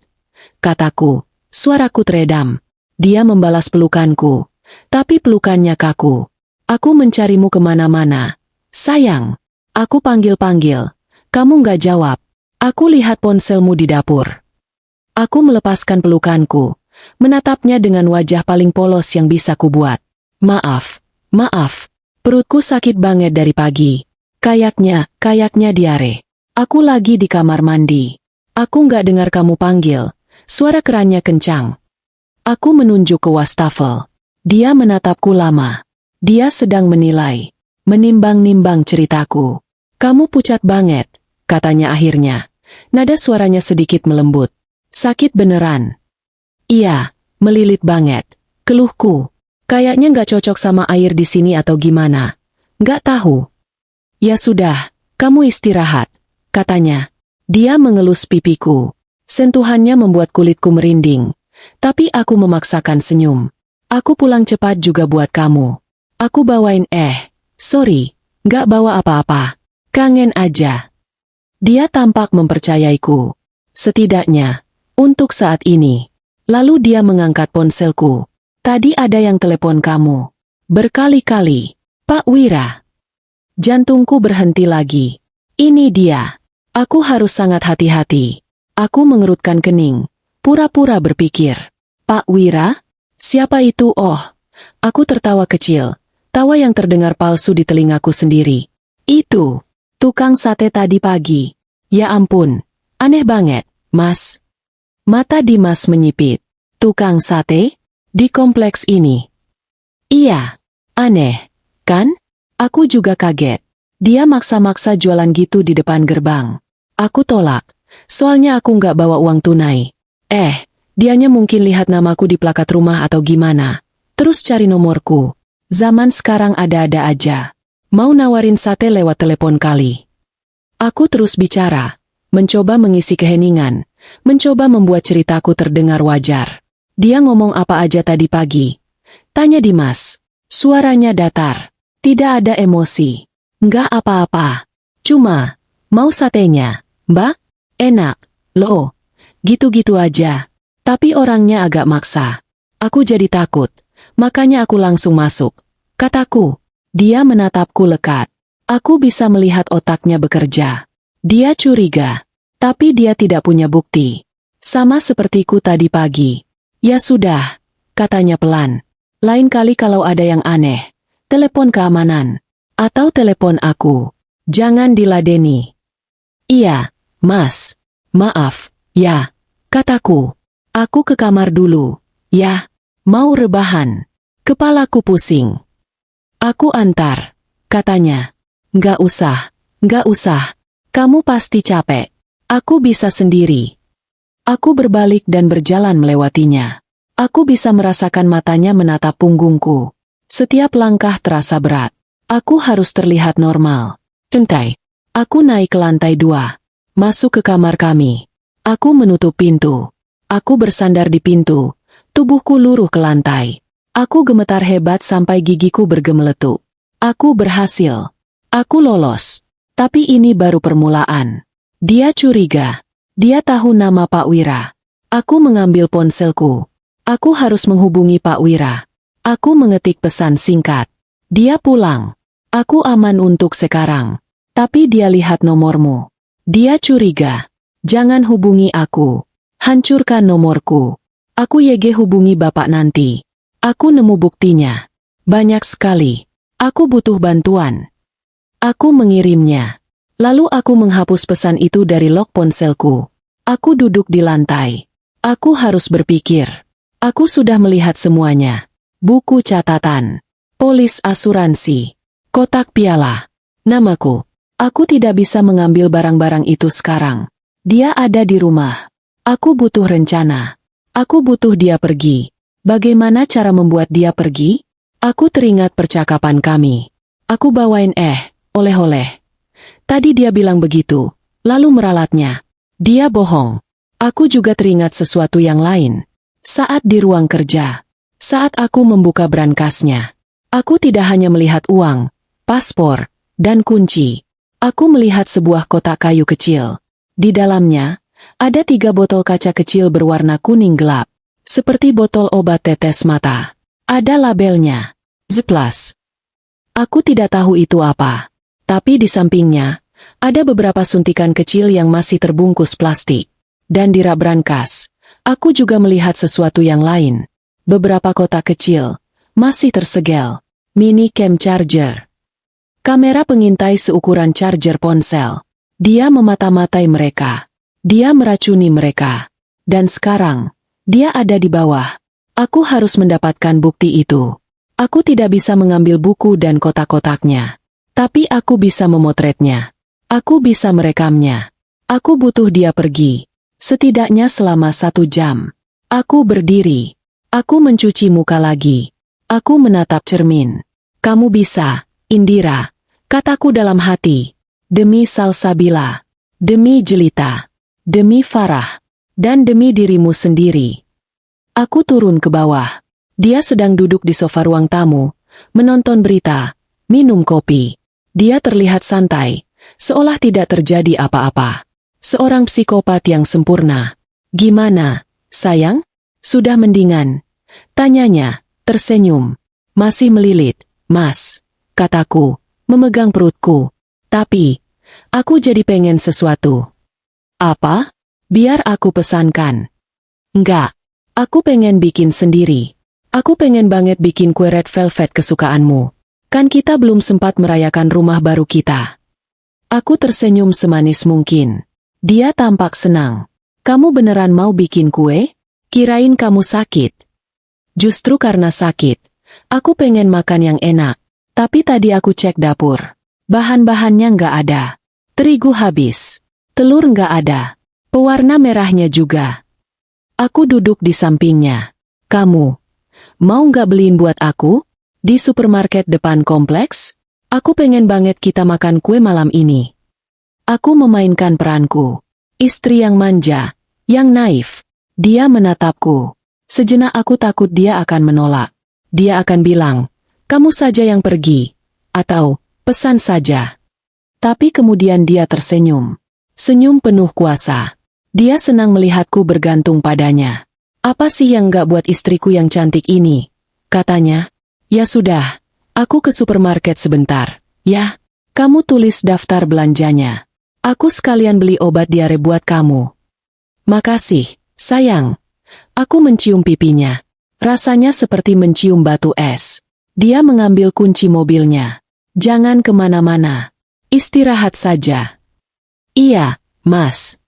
kataku. Suaraku teredam. Dia membalas pelukanku, tapi pelukannya kaku. Aku mencarimu kemana-mana. Sayang, aku panggil-panggil. Kamu nggak jawab. Aku lihat ponselmu di dapur. Aku melepaskan pelukanku, menatapnya dengan wajah paling polos yang bisa kubuat. Maaf, perutku sakit banget dari pagi. Kayaknya diare. Aku lagi di kamar mandi. Aku nggak dengar kamu panggil. Suara kerannya kencang. Aku menunjuk ke wastafel. Dia menatapku lama. Dia sedang menilai, menimbang-nimbang ceritaku. Kamu pucat banget, katanya akhirnya. Nada suaranya sedikit melembut. Sakit beneran. Iya, melilit banget. Keluhku. Kayaknya nggak cocok sama air di sini atau gimana. Nggak tahu. Ya sudah, kamu istirahat, katanya. Dia mengelus pipiku. Sentuhannya membuat kulitku merinding. Tapi aku memaksakan senyum. Aku pulang cepat juga buat kamu. Aku bawain sorry, nggak bawa apa-apa. Kangen aja. Dia tampak mempercayaiku. Setidaknya, untuk saat ini. Lalu dia mengangkat ponselku. Tadi ada yang telepon kamu. Berkali-kali. Pak Wira. Jantungku berhenti lagi. Ini dia. Aku harus sangat hati-hati. Aku mengerutkan kening. Pura-pura berpikir. Pak Wira? Siapa itu? Oh. Aku tertawa kecil. Tawa yang terdengar palsu di telingaku sendiri. Itu. Tukang sate tadi pagi. Ya ampun. Aneh banget, Mas. Mata Dimas menyipit. Tukang sate? Di kompleks ini? Iya. Aneh, kan? Aku juga kaget. Dia maksa-maksa jualan gitu di depan gerbang. Aku tolak. Soalnya aku nggak bawa uang tunai. Dianya mungkin lihat namaku di plakat rumah atau gimana. Terus cari nomorku. Zaman sekarang ada-ada aja. Mau nawarin sate lewat telepon kali. Aku terus bicara. Mencoba mengisi keheningan. Mencoba membuat ceritaku terdengar wajar. Dia ngomong apa aja tadi pagi? Tanya Dimas. Suaranya datar. Tidak ada emosi. Nggak apa-apa. Cuma, mau satenya, Mbak? Enak, loh. Gitu-gitu aja. Tapi orangnya agak maksa. Aku jadi takut. Makanya aku langsung masuk. Kataku. Dia menatapku lekat. Aku bisa melihat otaknya bekerja. Dia curiga. Tapi dia tidak punya bukti. Sama sepertiku tadi pagi. Ya sudah, katanya pelan. Lain kali kalau ada yang aneh, telepon keamanan. Atau telepon aku. Jangan diladeni. Iya, Mas. Maaf, ya. Kataku. Aku ke kamar dulu. Ya, mau rebahan. Kepalaku pusing. Aku antar. Katanya. Nggak usah. Kamu pasti capek. Aku bisa sendiri. Aku berbalik dan berjalan melewatinya. Aku bisa merasakan matanya menatap punggungku. Setiap langkah terasa berat. Aku harus terlihat normal. Tentai. Aku naik ke lantai 2. Masuk ke kamar kami. Aku menutup pintu. Aku bersandar di pintu. Tubuhku luruh ke lantai. Aku gemetar hebat sampai gigiku bergemeletuk. Aku berhasil. Aku lolos. Tapi ini baru permulaan. Dia curiga. Dia tahu nama Pak Wira. Aku mengambil ponselku. Aku harus menghubungi Pak Wira. Aku mengetik pesan singkat. Dia pulang. Aku aman untuk sekarang. Tapi dia lihat nomormu. Dia curiga. Jangan hubungi aku. Hancurkan nomorku. Aku hubungi Bapak nanti. Aku nemu buktinya. Banyak sekali. Aku butuh bantuan. Aku mengirimnya. Lalu aku menghapus pesan itu dari log ponselku. Aku duduk di lantai. Aku harus berpikir. Aku sudah melihat semuanya. Buku catatan. Polis asuransi. Kotak piala. Namaku. Aku tidak bisa mengambil barang-barang itu sekarang. Dia ada di rumah. Aku butuh rencana. Aku butuh dia pergi. Bagaimana cara membuat dia pergi? Aku teringat percakapan kami. Aku bawain oleh-oleh. Tadi dia bilang begitu, lalu meralatnya. Dia bohong. Aku juga teringat sesuatu yang lain. Saat di ruang kerja. Saat aku membuka brankasnya. Aku tidak hanya melihat uang, paspor, dan kunci. Aku melihat sebuah kotak kayu kecil. Di dalamnya, ada 3 botol kaca kecil berwarna kuning gelap. Seperti botol obat tetes mata. Ada labelnya. Ziplas. Aku tidak tahu itu apa. Tapi di sampingnya, ada beberapa suntikan kecil yang masih terbungkus plastik. Dan di rak brankas, aku juga melihat sesuatu yang lain. Beberapa kotak kecil, masih tersegel. Mini cam charger. Kamera pengintai seukuran charger ponsel. Dia memata-matai mereka. Dia meracuni mereka. Dan sekarang, dia ada di bawah. Aku harus mendapatkan bukti itu. Aku tidak bisa mengambil buku dan kotak-kotaknya. Tapi aku bisa memotretnya. Aku bisa merekamnya. Aku butuh dia pergi. Setidaknya selama 1 jam. Aku berdiri. Aku mencuci muka lagi. Aku menatap cermin. Kamu bisa, Indira. Kataku dalam hati. Demi Salsabila. Demi Jelita. Demi Farah. Dan demi dirimu sendiri. Aku turun ke bawah. Dia sedang duduk di sofa ruang tamu, menonton berita, minum kopi. Dia terlihat santai, seolah tidak terjadi apa-apa. Seorang psikopat yang sempurna. Gimana, sayang? Sudah mendingan? Tanyanya, tersenyum. Masih melilit, Mas, kataku, memegang perutku. Tapi, aku jadi pengen sesuatu. Apa? Biar aku pesankan. Enggak, aku pengen bikin sendiri. Aku pengen banget bikin kue red velvet kesukaanmu. Kan kita belum sempat merayakan rumah baru kita. Aku tersenyum semanis mungkin. Dia tampak senang. Kamu beneran mau bikin kue? Kirain kamu sakit. Justru karena sakit, aku pengen makan yang enak. Tapi tadi aku cek dapur. Bahan-bahannya nggak ada. Terigu habis. Telur nggak ada. Pewarna merahnya juga. Aku duduk di sampingnya. Kamu mau nggak beliin buat aku? Di supermarket depan kompleks? Aku pengen banget kita makan kue malam ini. Aku memainkan peranku. Istri yang manja, yang naif. Dia menatapku. Sejenak aku takut dia akan menolak. Dia akan bilang, kamu saja yang pergi. Atau, pesan saja. Tapi kemudian dia tersenyum. Senyum penuh kuasa. Dia senang melihatku bergantung padanya. Apa sih yang gak buat istriku yang cantik ini? Katanya. Ya sudah, aku ke supermarket sebentar. Ya, kamu tulis daftar belanjanya. Aku sekalian beli obat diare buat kamu. Makasih, sayang. Aku mencium pipinya. Rasanya seperti mencium batu es. Dia mengambil kunci mobilnya. Jangan kemana-mana. Istirahat saja. Iya, Mas.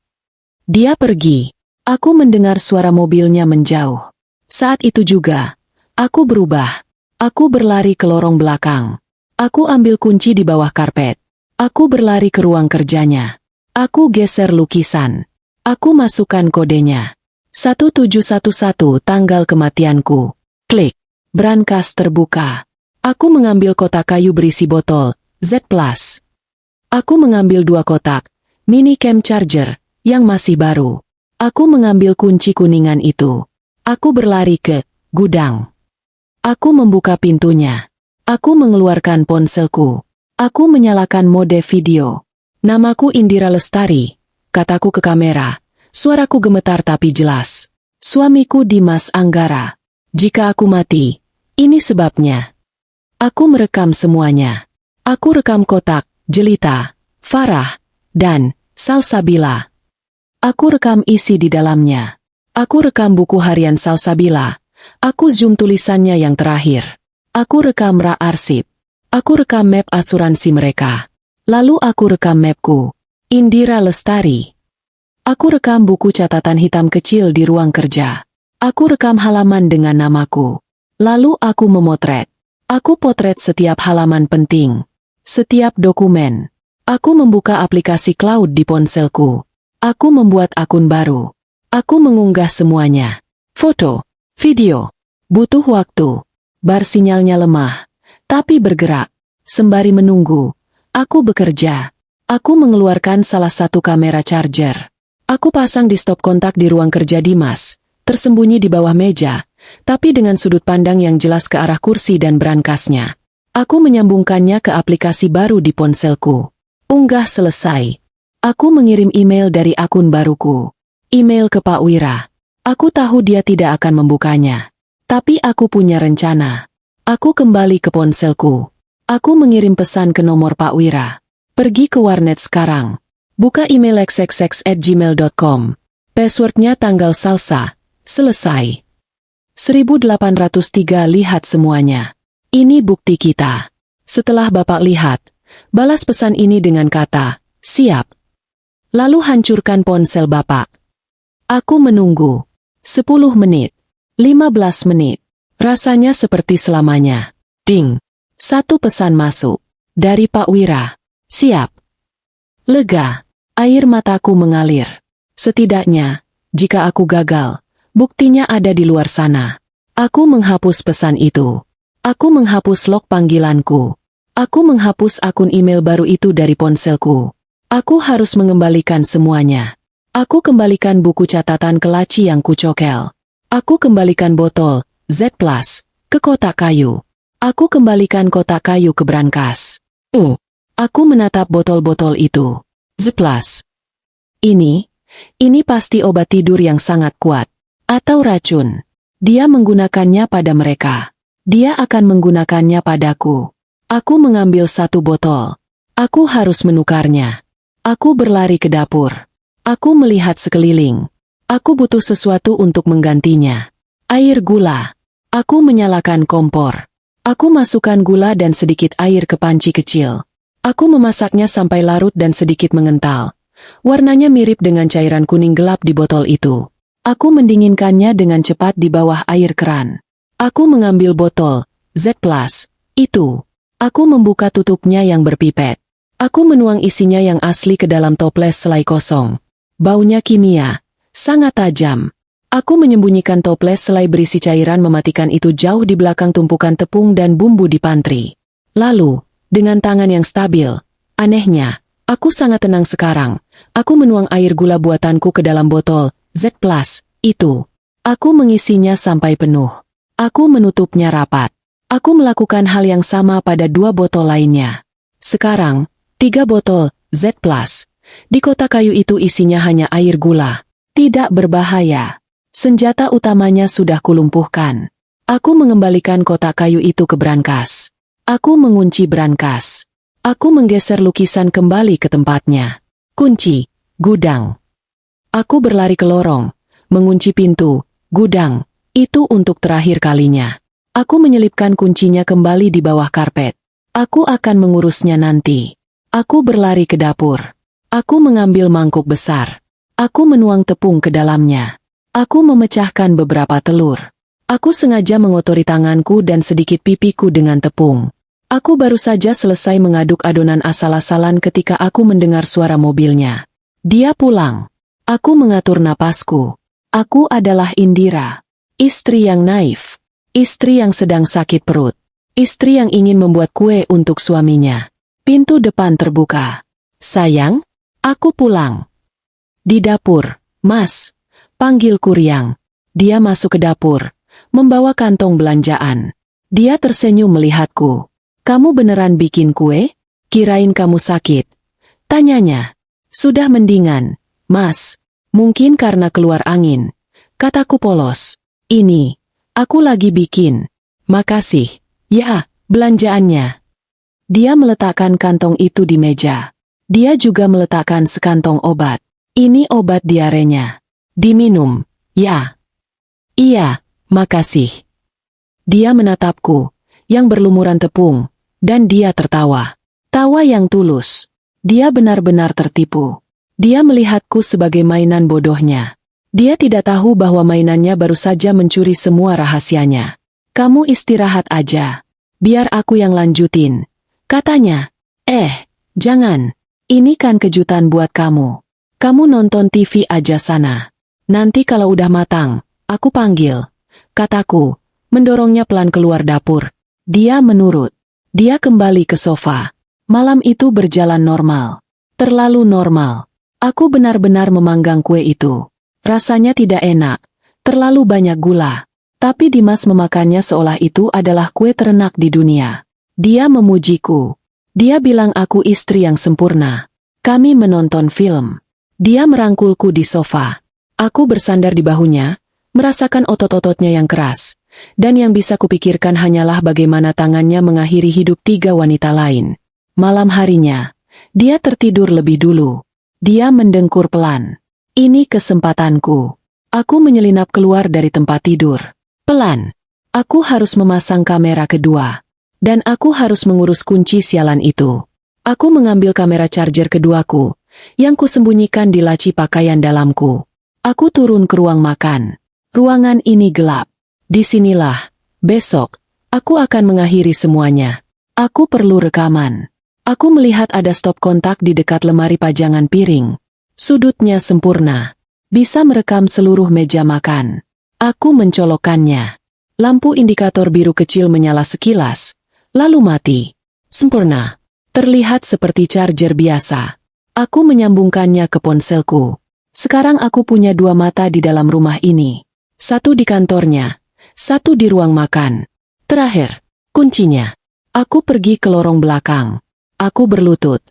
Dia pergi. Aku mendengar suara mobilnya menjauh. Saat itu juga, aku berubah. Aku berlari ke lorong belakang. Aku ambil kunci di bawah karpet. Aku berlari ke ruang kerjanya. Aku geser lukisan. Aku masukkan kodenya. 1711 tanggal kematianku. Klik. Brankas terbuka. Aku mengambil kotak kayu berisi botol Z+. Aku mengambil 2 kotak mini cam charger yang masih baru. Aku mengambil kunci kuningan itu. Aku berlari ke gudang. Aku membuka pintunya. Aku mengeluarkan ponselku. Aku menyalakan mode video. Namaku Indira Lestari, kataku ke kamera. Suaraku gemetar tapi jelas. Suamiku Dimas Anggara. Jika aku mati, ini sebabnya. Aku merekam semuanya. Aku rekam kotak, Jelita, Farah, dan Salsabila. Aku rekam isi di dalamnya. Aku rekam buku harian Salsabila. Aku zoom tulisannya yang terakhir. Aku rekam rak arsip. Aku rekam map asuransi mereka. Lalu aku rekam mapku. Indira Lestari. Aku rekam buku catatan hitam kecil di ruang kerja. Aku rekam halaman dengan namaku. Lalu aku memotret. Aku potret setiap halaman penting. Setiap dokumen. Aku membuka aplikasi cloud di ponselku. Aku membuat akun baru. Aku mengunggah semuanya. Foto. Video. Butuh waktu. Bar sinyalnya lemah. Tapi bergerak. Sembari menunggu. Aku bekerja. Aku mengeluarkan salah satu kamera charger. Aku pasang di stop kontak di ruang kerja Dimas. Tersembunyi di bawah meja. Tapi dengan sudut pandang yang jelas ke arah kursi dan brankasnya. Aku menyambungkannya ke aplikasi baru di ponselku. Unggah selesai. Aku mengirim email dari akun baruku. Email ke Pak Wira. Aku tahu dia tidak akan membukanya. Tapi aku punya rencana. Aku kembali ke ponselku. Aku mengirim pesan ke nomor Pak Wira. Pergi ke warnet sekarang. Buka email xxx@gmail.com. Passwordnya tanggal salsa. Selesai. 1803 lihat semuanya. Ini bukti kita. Setelah Bapak lihat, balas pesan ini dengan kata, siap. Lalu hancurkan ponsel Bapak. Aku menunggu. 10 menit. 15 menit. Rasanya seperti selamanya. Ding. Satu pesan masuk. Dari Pak Wira. Siap. Lega. Air mataku mengalir. Setidaknya, jika aku gagal, buktinya ada di luar sana. Aku menghapus pesan itu. Aku menghapus log panggilanku. Aku menghapus akun email baru itu dari ponselku. Aku harus mengembalikan semuanya. Aku kembalikan buku catatan ke laci yang kucokel. Aku kembalikan botol Z+, ke kotak kayu. Aku kembalikan kotak kayu ke brankas. Aku menatap botol-botol itu. Z+. Ini pasti obat tidur yang sangat kuat. Atau racun. Dia menggunakannya pada mereka. Dia akan menggunakannya padaku. Aku mengambil satu botol. Aku harus menukarnya. Aku berlari ke dapur. Aku melihat sekeliling. Aku butuh sesuatu untuk menggantinya. Air gula. Aku menyalakan kompor. Aku masukkan gula dan sedikit air ke panci kecil. Aku memasaknya sampai larut dan sedikit mengental. Warnanya mirip dengan cairan kuning gelap di botol itu. Aku mendinginkannya dengan cepat di bawah air keran. Aku mengambil botol Z+, itu. Aku membuka tutupnya yang berpipet. Aku menuang isinya yang asli ke dalam toples selai kosong. Baunya kimia, sangat tajam. Aku menyembunyikan toples selai berisi cairan mematikan itu jauh di belakang tumpukan tepung dan bumbu di pantry. Lalu, dengan tangan yang stabil, anehnya, aku sangat tenang sekarang. Aku menuang air gula buatanku ke dalam botol Z+, itu. Aku mengisinya sampai penuh. Aku menutupnya rapat. Aku melakukan hal yang sama pada 2 botol lainnya. Sekarang, 3 botol Z+. Di kotak kayu itu isinya hanya air gula. Tidak berbahaya. Senjata utamanya sudah kulumpuhkan. Aku mengembalikan kotak kayu itu ke brankas. Aku mengunci brankas. Aku menggeser lukisan kembali ke tempatnya. Kunci, gudang. Aku berlari ke lorong, mengunci pintu, gudang, itu untuk terakhir kalinya. Aku menyelipkan kuncinya kembali di bawah karpet. Aku akan mengurusnya nanti. Aku berlari ke dapur. Aku mengambil mangkuk besar. Aku menuang tepung ke dalamnya. Aku memecahkan beberapa telur. Aku sengaja mengotori tanganku dan sedikit pipiku dengan tepung. Aku baru saja selesai mengaduk adonan asal-asalan ketika aku mendengar suara mobilnya. Dia pulang. Aku mengatur napasku. Aku adalah Indira. Istri yang naif. Istri yang sedang sakit perut. Istri yang ingin membuat kue untuk suaminya. Pintu depan terbuka. Sayang, aku pulang. Di dapur, Mas. Panggil Kuryang. Dia masuk ke dapur, membawa kantong belanjaan. Dia tersenyum melihatku. Kamu beneran bikin kue? Kirain kamu sakit. Tanyanya. Sudah mendingan, Mas. Mungkin karena keluar angin. Kataku polos. Ini, aku lagi bikin. Makasih. Ya, belanjaannya. Dia meletakkan kantong itu di meja. Dia juga meletakkan sekantong obat. Ini obat diarenya. Diminum, ya. Iya, makasih. Dia menatapku, yang berlumuran tepung. Dan dia tertawa. Tawa yang tulus. Dia benar-benar tertipu. Dia melihatku sebagai mainan bodohnya. Dia tidak tahu bahwa mainannya baru saja mencuri semua rahasianya. Kamu istirahat aja. Biar aku yang lanjutin. Katanya. Jangan. Ini kan kejutan buat kamu. Kamu nonton TV aja sana. Nanti kalau udah matang, aku panggil. Kataku, mendorongnya pelan keluar dapur. Dia menurut. Dia kembali ke sofa. Malam itu berjalan normal. Terlalu normal. Aku benar-benar memanggang kue itu. Rasanya tidak enak. Terlalu banyak gula. Tapi Dimas memakannya seolah itu adalah kue terenak di dunia. Dia memujiku. Dia bilang aku istri yang sempurna. Kami menonton film. Dia merangkulku di sofa. Aku bersandar di bahunya, merasakan otot-ototnya yang keras. Dan yang bisa kupikirkan hanyalah bagaimana tangannya mengakhiri hidup 3 wanita lain. Malam harinya, dia tertidur lebih dulu. Dia mendengkur pelan. Ini kesempatanku. Aku menyelinap keluar dari tempat tidur. Pelan. Aku harus memasang kamera kedua. Dan aku harus mengurus kunci sialan itu. Aku mengambil kamera charger keduaku, yang kusembunyikan di laci pakaian dalamku. Aku turun ke ruang makan. Ruangan ini gelap. Disinilah, besok, aku akan mengakhiri semuanya. Aku perlu rekaman. Aku melihat ada stop kontak di dekat lemari pajangan piring. Sudutnya sempurna. Bisa merekam seluruh meja makan. Aku mencolokkannya. Lampu indikator biru kecil menyala sekilas, lalu mati. Sempurna. Terlihat seperti charger biasa. Aku menyambungkannya ke ponselku. Sekarang aku punya 2 mata di dalam rumah ini. 1 di kantornya, 1 di ruang makan. Terakhir, kuncinya. Aku pergi ke lorong belakang. Aku berlutut,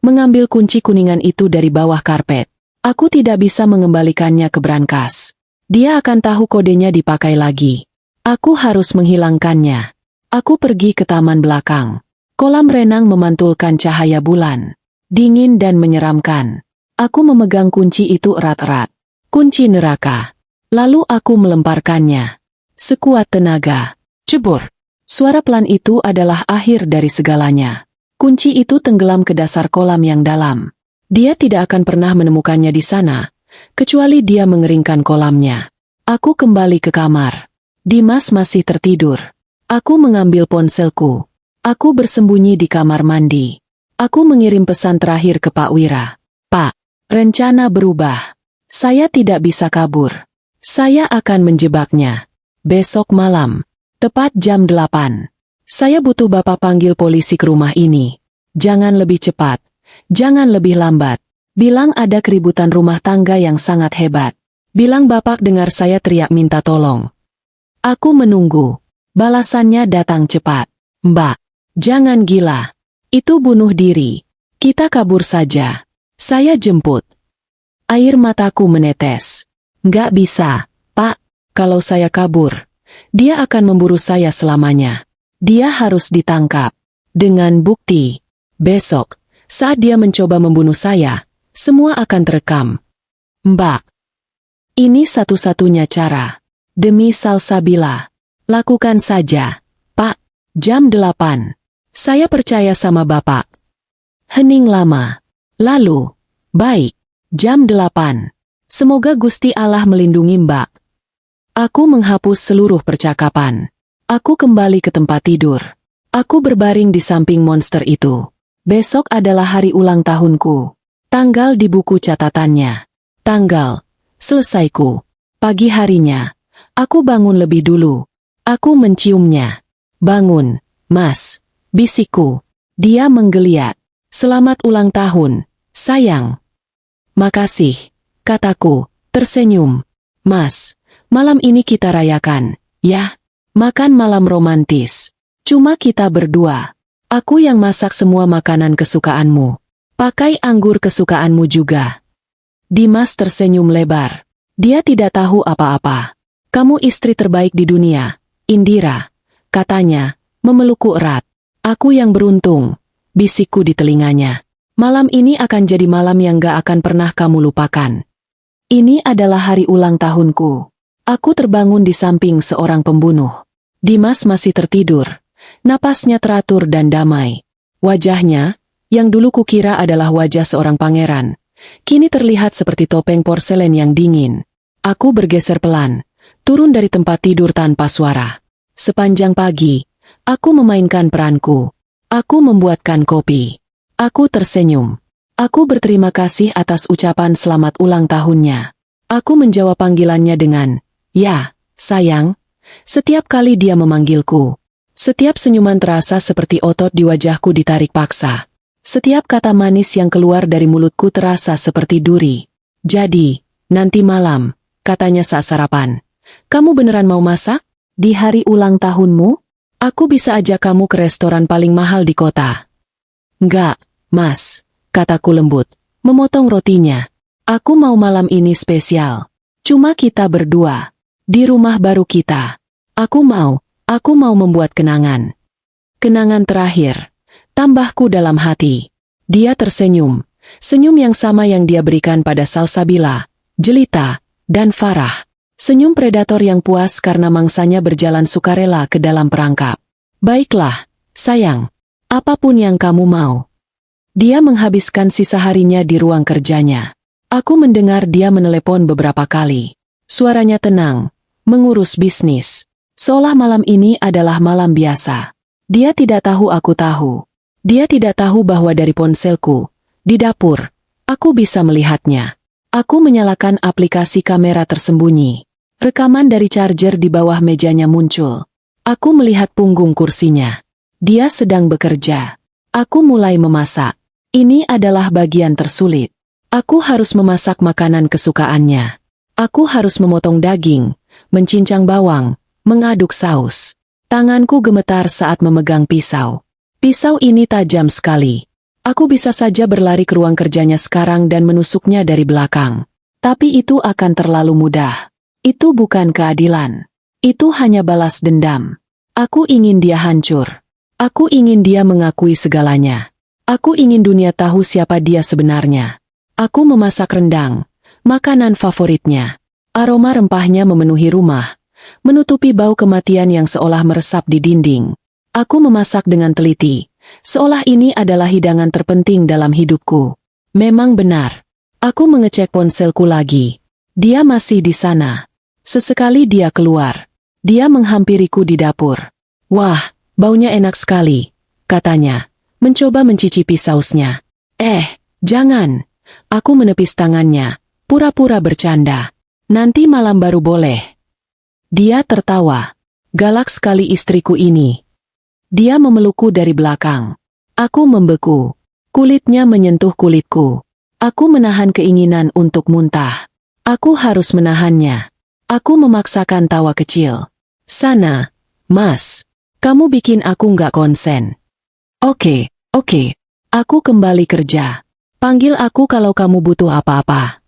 mengambil kunci kuningan itu dari bawah karpet. Aku tidak bisa mengembalikannya ke brankas. Dia akan tahu kodenya dipakai lagi. Aku harus menghilangkannya. Aku pergi ke taman belakang. Kolam renang memantulkan cahaya bulan. Dingin dan menyeramkan. Aku memegang kunci itu erat-erat. Kunci neraka. Lalu aku melemparkannya. Sekuat tenaga. Cebur. Suara pelan itu adalah akhir dari segalanya. Kunci itu tenggelam ke dasar kolam yang dalam. Dia tidak akan pernah menemukannya di sana, kecuali dia mengeringkan kolamnya. Aku kembali ke kamar. Dimas masih tertidur. Aku mengambil ponselku. Aku bersembunyi di kamar mandi. Aku mengirim pesan terakhir ke Pak Wira. Pak, rencana berubah. Saya tidak bisa kabur. Saya akan menjebaknya. Besok malam, tepat jam 8. Saya butuh Bapak panggil polisi ke rumah ini. Jangan lebih cepat. Jangan lebih lambat. Bilang ada keributan rumah tangga yang sangat hebat. Bilang Bapak dengar saya teriak minta tolong. Aku menunggu. Balasannya datang cepat. Mbak, jangan gila. Itu bunuh diri. Kita kabur saja. Saya jemput. Air mataku menetes. Nggak bisa, Pak. Kalau saya kabur, dia akan memburu saya selamanya. Dia harus ditangkap. Dengan bukti. Besok, saat dia mencoba membunuh saya, semua akan terekam. Mbak. Ini satu-satunya cara. Demi Salsabila. Lakukan saja. Pak, jam 8. Saya percaya sama Bapak. Hening lama. Lalu, baik, jam 8. Semoga Gusti Allah melindungi Mbak. Aku menghapus seluruh percakapan. Aku kembali ke tempat tidur. Aku berbaring di samping monster itu. Besok adalah hari ulang tahunku. Tanggal di buku catatannya. Tanggal. Selesaiku. Pagi harinya. Aku bangun lebih dulu. Aku menciumnya. Bangun, Mas. Bisikku. Dia menggeliat. Selamat ulang tahun, sayang. Makasih, kataku, tersenyum. Mas, malam ini kita rayakan, ya? Makan malam romantis. Cuma kita berdua. Aku yang masak semua makanan kesukaanmu. Pakai anggur kesukaanmu juga. Dimas tersenyum lebar. Dia tidak tahu apa-apa. Kamu istri terbaik di dunia, Indira, katanya, memelukku erat. Aku yang beruntung, bisikku di telinganya. Malam ini akan jadi malam yang gak akan pernah kamu lupakan. Ini adalah hari ulang tahunku. Aku terbangun di samping seorang pembunuh. Dimas masih tertidur. Napasnya teratur dan damai. Wajahnya, yang dulu kukira adalah wajah seorang pangeran, kini terlihat seperti topeng porselen yang dingin. Aku bergeser pelan. Turun dari tempat tidur tanpa suara. Sepanjang pagi, aku memainkan peranku. Aku membuatkan kopi. Aku tersenyum. Aku berterima kasih atas ucapan selamat ulang tahunnya. Aku menjawab panggilannya dengan, "Ya, sayang." Setiap kali dia memanggilku, setiap senyuman terasa seperti otot di wajahku ditarik paksa. Setiap kata manis yang keluar dari mulutku terasa seperti duri. Jadi, nanti malam, katanya saat sarapan. Kamu beneran mau masak? Di hari ulang tahunmu? Aku bisa ajak kamu ke restoran paling mahal di kota. Enggak, Mas, kataku lembut, memotong rotinya. Aku mau malam ini spesial. Cuma kita berdua. Di rumah baru kita. Aku mau membuat kenangan. Kenangan terakhir. Tambahku dalam hati. Dia tersenyum. Senyum yang sama yang dia berikan pada Salsabila, Jelita, dan Farah. Senyum predator yang puas karena mangsanya berjalan sukarela ke dalam perangkap. Baiklah, sayang. Apapun yang kamu mau. Dia menghabiskan sisa harinya di ruang kerjanya. Aku mendengar dia menelepon beberapa kali. Suaranya tenang, mengurus bisnis. Seolah malam ini adalah malam biasa. Dia tidak tahu aku tahu. Dia tidak tahu bahwa dari ponselku, di dapur, aku bisa melihatnya. Aku menyalakan aplikasi kamera tersembunyi. Rekaman dari charger di bawah mejanya muncul. Aku melihat punggung kursinya. Dia sedang bekerja. Aku mulai memasak. Ini adalah bagian tersulit. Aku harus memasak makanan kesukaannya. Aku harus memotong daging, mencincang bawang, mengaduk saus. Tanganku gemetar saat memegang pisau. Pisau ini tajam sekali. Aku bisa saja berlari ke ruang kerjanya sekarang dan menusuknya dari belakang. Tapi itu akan terlalu mudah. Itu bukan keadilan. Itu hanya balas dendam. Aku ingin dia hancur. Aku ingin dia mengakui segalanya. Aku ingin dunia tahu siapa dia sebenarnya. Aku memasak rendang, makanan favoritnya. Aroma rempahnya memenuhi rumah, menutupi bau kematian yang seolah meresap di dinding. Aku memasak dengan teliti, seolah ini adalah hidangan terpenting dalam hidupku. Memang benar. Aku mengecek ponselku lagi. Dia masih di sana. Sesekali dia keluar. Dia menghampiriku di dapur. Wah, baunya enak sekali, katanya, mencoba mencicipi sausnya. Jangan. Aku menepis tangannya, pura-pura bercanda. Nanti malam baru boleh. Dia tertawa. Galak sekali istriku ini. Dia memelukku dari belakang. Aku membeku. Kulitnya menyentuh kulitku. Aku menahan keinginan untuk muntah. Aku harus menahannya. Aku memaksakan tawa kecil. Sana, Mas. Kamu bikin aku nggak konsen. Oke. Aku kembali kerja. Panggil aku kalau kamu butuh apa-apa.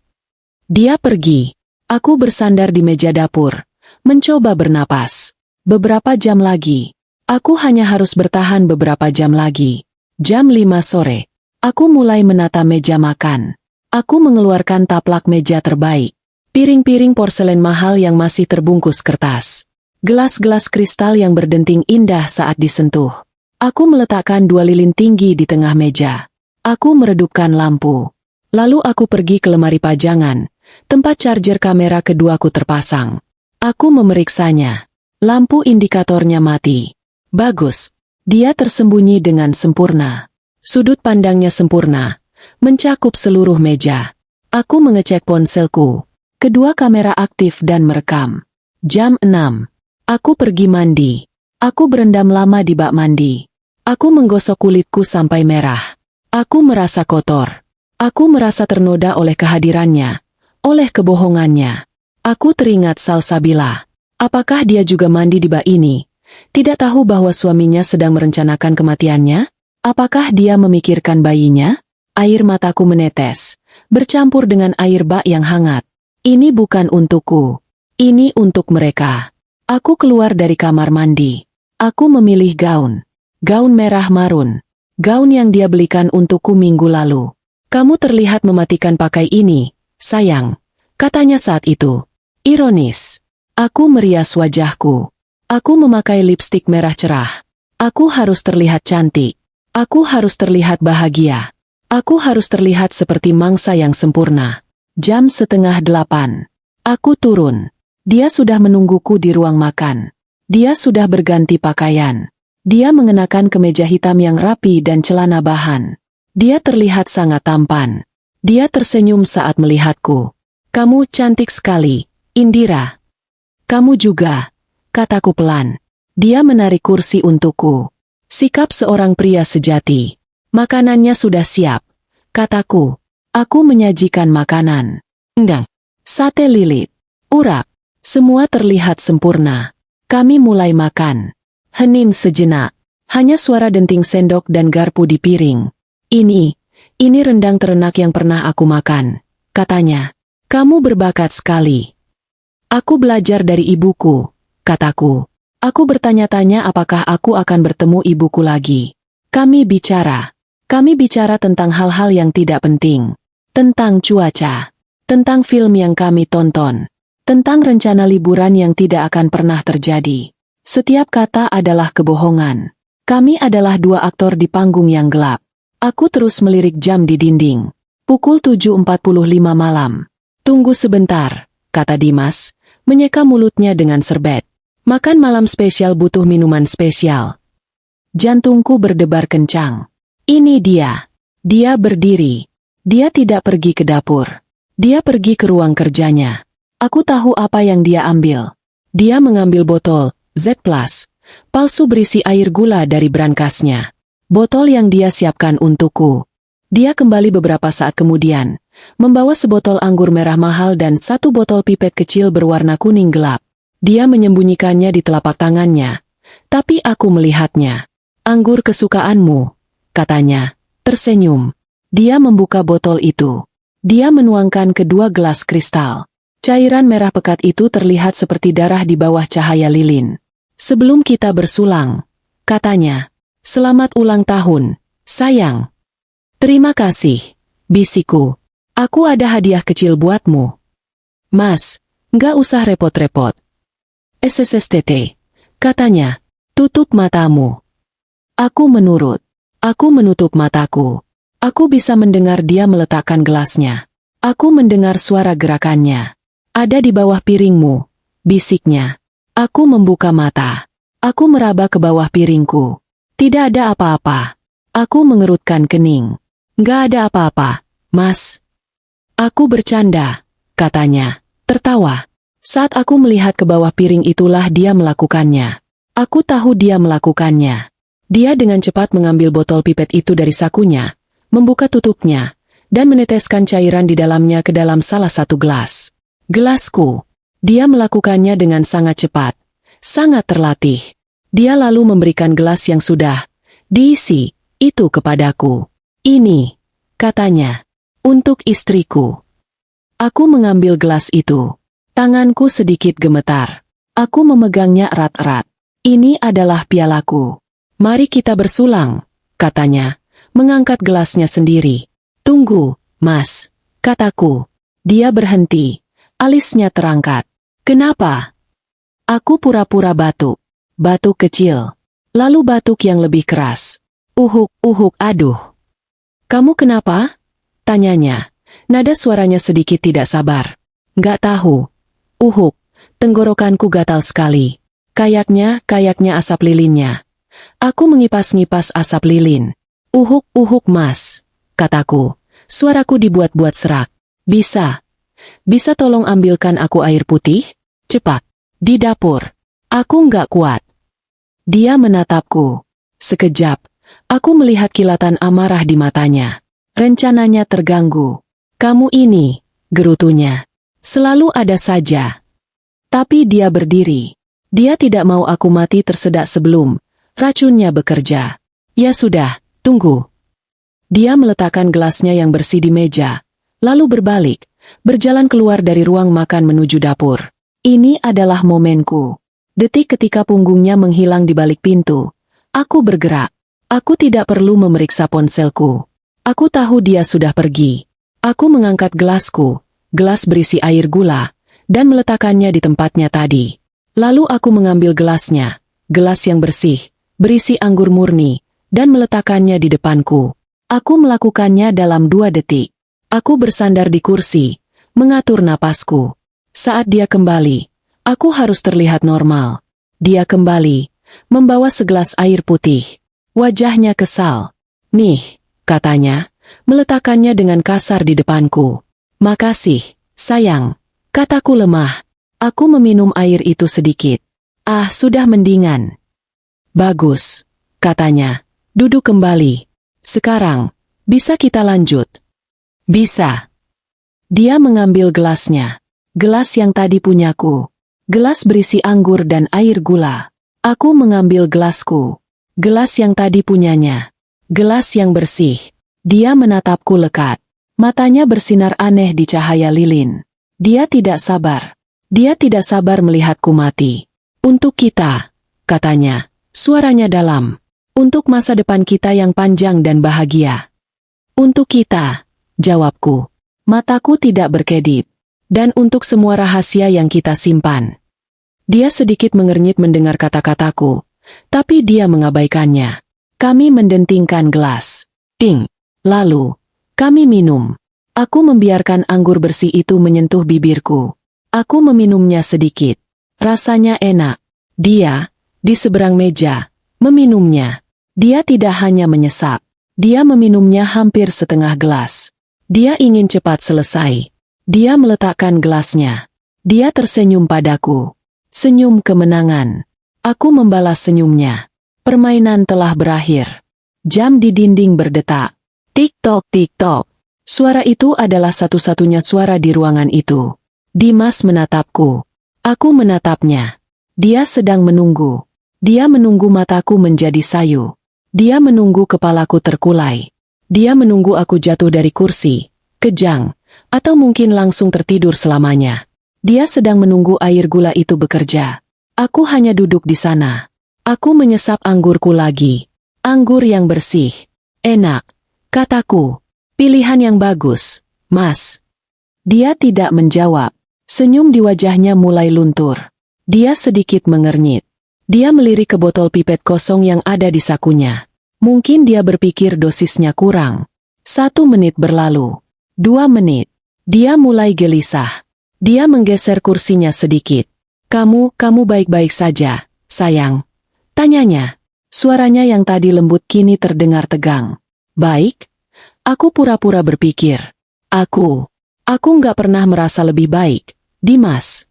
Dia pergi. Aku bersandar di meja dapur, mencoba bernapas. Beberapa jam lagi. Aku hanya harus bertahan beberapa jam lagi. Jam 5 sore. Aku mulai menata meja makan. Aku mengeluarkan taplak meja terbaik. Piring-piring porselen mahal yang masih terbungkus kertas. Gelas-gelas kristal yang berdenting indah saat disentuh. Aku meletakkan 2 lilin tinggi di tengah meja. Aku meredupkan lampu. Lalu aku pergi ke lemari pajangan, tempat charger kamera keduaku terpasang. Aku memeriksanya. Lampu indikatornya mati. Bagus. Dia tersembunyi dengan sempurna. Sudut pandangnya sempurna, mencakup seluruh meja. Aku mengecek ponselku. Kedua kamera aktif dan merekam. Jam 6. Aku pergi mandi. Aku berendam lama di bak mandi. Aku menggosok kulitku sampai merah. Aku merasa kotor. Aku merasa ternoda oleh kehadirannya, oleh kebohongannya. Aku teringat Salsabila. Apakah dia juga mandi di bak ini? Tidak tahu bahwa suaminya sedang merencanakan kematiannya? Apakah dia memikirkan bayinya? Air mataku menetes, bercampur dengan air bak yang hangat. Ini bukan untukku. Ini untuk mereka. Aku keluar dari kamar mandi. Aku memilih gaun. Gaun merah marun. Gaun yang dia belikan untukku minggu lalu. Kamu terlihat mematikan pakai ini, sayang, katanya saat itu. Ironis. Aku merias wajahku. Aku memakai lipstik merah cerah. Aku harus terlihat cantik. Aku harus terlihat bahagia. Aku harus terlihat seperti mangsa yang sempurna. Jam 7:30. Aku turun. Dia sudah menungguku di ruang makan. Dia sudah berganti pakaian. Dia mengenakan kemeja hitam yang rapi dan celana bahan. Dia terlihat sangat tampan. Dia tersenyum saat melihatku. Kamu cantik sekali, Indira. Kamu juga, kataku pelan. Dia menarik kursi untukku. Sikap seorang pria sejati. Makanannya sudah siap, kataku. Aku menyajikan makanan. Enggak. Sate lilit. Urap. Semua terlihat sempurna. Kami mulai makan. Hening sejenak. Hanya suara denting sendok dan garpu di piring. Ini rendang terenak yang pernah aku makan, katanya. Kamu berbakat sekali. Aku belajar dari ibuku, kataku. Aku bertanya-tanya apakah aku akan bertemu ibuku lagi. Kami bicara tentang hal-hal yang tidak penting. Tentang cuaca, tentang film yang kami tonton, tentang rencana liburan yang tidak akan pernah terjadi. Setiap kata adalah kebohongan. Kami adalah dua aktor di panggung yang gelap. Aku terus melirik jam di dinding. Pukul 7.45 malam. Tunggu sebentar, kata Dimas, menyeka mulutnya dengan serbet. Makan malam spesial butuh minuman spesial. Jantungku berdebar kencang. Ini dia. Dia berdiri. Dia tidak pergi ke dapur. Dia pergi ke ruang kerjanya. Aku tahu apa yang dia ambil. Dia mengambil botol Z+, palsu berisi air gula dari brankasnya. Botol yang dia siapkan untukku. Dia kembali beberapa saat kemudian, membawa sebotol anggur merah mahal dan satu botol pipet kecil berwarna kuning gelap. Dia menyembunyikannya di telapak tangannya. Tapi aku melihatnya. Anggur kesukaanmu, katanya, tersenyum. Dia membuka botol itu. Dia menuangkan kedua gelas kristal. Cairan merah pekat itu terlihat seperti darah di bawah cahaya lilin. Sebelum kita bersulang, katanya, selamat ulang tahun, sayang. Terima kasih, bisikku. Aku ada hadiah kecil buatmu. Mas, nggak usah repot-repot. SSSTT, katanya, tutup matamu. Aku menurut. Aku menutup mataku. Aku bisa mendengar dia meletakkan gelasnya. Aku mendengar suara gerakannya. Ada di bawah piringmu, bisiknya. Aku membuka mata. Aku meraba ke bawah piringku. Tidak ada apa-apa. Aku mengerutkan kening. Nggak ada apa-apa, Mas. Aku bercanda, katanya, tertawa. Saat aku melihat ke bawah piring itulah dia melakukannya. Aku tahu dia melakukannya. Dia dengan cepat mengambil botol pipet itu dari sakunya, membuka tutupnya, dan meneteskan cairan di dalamnya ke dalam salah satu gelas. Gelasku. Dia melakukannya dengan sangat cepat, sangat terlatih. Dia lalu memberikan gelas yang sudah diisi itu kepadaku. Ini, katanya, untuk istriku. Aku mengambil gelas itu. Tanganku sedikit gemetar. Aku memegangnya erat-erat. Ini adalah pialaku. Mari kita bersulang, katanya, mengangkat gelasnya sendiri. Tunggu, Mas, kataku. Dia berhenti. Alisnya terangkat. Kenapa? Aku pura-pura batuk. Batuk kecil. Lalu batuk yang lebih keras. Uhuk, aduh. Kamu kenapa? Tanyanya. Nada suaranya sedikit tidak sabar. Nggak tahu. Uhuk. Tenggorokanku gatal sekali. Kayaknya asap lilinnya. Aku mengipas-ngipas asap lilin. Uhuk, Mas. Kataku. Suaraku dibuat-buat serak. Bisa tolong ambilkan aku air putih? Cepat. Di dapur. Aku nggak kuat. Dia menatapku. Sekejap, aku melihat kilatan amarah di matanya. Rencananya terganggu. Kamu ini, gerutunya, selalu ada saja. Tapi dia berdiri. Dia tidak mau aku mati tersedak sebelum racunnya bekerja. Ya sudah, tunggu. Dia meletakkan gelasnya yang bersih di meja, lalu berbalik. Berjalan keluar dari ruang makan menuju dapur. Ini adalah momenku. Detik ketika punggungnya menghilang di balik pintu. Aku bergerak. Aku tidak perlu memeriksa ponselku. Aku tahu dia sudah pergi. Aku mengangkat gelasku, gelas berisi air gula, dan meletakkannya di tempatnya tadi. Lalu aku mengambil gelasnya, gelas yang bersih, berisi anggur murni, dan meletakkannya di depanku. Aku melakukannya dalam 2 detik. Aku bersandar di kursi, mengatur napasku. Saat dia kembali, aku harus terlihat normal. Dia kembali, membawa segelas air putih. Wajahnya kesal. Nih, katanya, meletakkannya dengan kasar di depanku. Makasih, sayang, kataku lemah. Aku meminum air itu sedikit. Ah, sudah mendingan. Bagus, katanya, duduk kembali. Sekarang, bisa kita lanjut? Bisa. Dia mengambil gelasnya. Gelas yang tadi punyaku. Gelas berisi anggur dan air gula. Aku mengambil gelasku. Gelas yang tadi punyanya. Gelas yang bersih. Dia menatapku lekat. Matanya bersinar aneh di cahaya lilin. Dia tidak sabar. Dia tidak sabar melihatku mati. Untuk kita, katanya, suaranya dalam. Untuk masa depan kita yang panjang dan bahagia. Untuk kita, jawabku. Mataku tidak berkedip. Dan untuk semua rahasia yang kita simpan. Dia sedikit mengernyit mendengar kata-kataku, tapi dia mengabaikannya. Kami mendentingkan gelas. Ting. Lalu, kami minum. Aku membiarkan anggur bersih itu menyentuh bibirku. Aku meminumnya sedikit. Rasanya enak. Dia, di seberang meja, meminumnya. Dia tidak hanya menyesap. Dia meminumnya hampir setengah gelas. Dia ingin cepat selesai. Dia meletakkan gelasnya. Dia tersenyum padaku. Senyum kemenangan. Aku membalas senyumnya. Permainan telah berakhir. Jam di dinding berdetak. Tik-tok, tik-tok. Suara itu adalah satu-satunya suara di ruangan itu. Dimas menatapku. Aku menatapnya. Dia sedang menunggu. Dia menunggu mataku menjadi sayu. Dia menunggu kepalaku terkulai. Dia menunggu aku jatuh dari kursi, kejang, atau mungkin langsung tertidur selamanya. Dia sedang menunggu air gula itu bekerja. Aku hanya duduk di sana. Aku menyesap anggurku lagi. Anggur yang bersih. Enak. Kataku, pilihan yang bagus, Mas. Dia tidak menjawab. Senyum di wajahnya mulai luntur. Dia sedikit mengernyit. Dia melirik ke botol pipet kosong yang ada di sakunya. Mungkin dia berpikir dosisnya kurang. 1 menit berlalu. 2 menit. Dia mulai gelisah. Dia menggeser kursinya sedikit. Kamu baik-baik saja, sayang? Tanyanya. Suaranya yang tadi lembut kini terdengar tegang. Baik? Aku pura-pura berpikir. Aku nggak pernah merasa lebih baik, Dimas.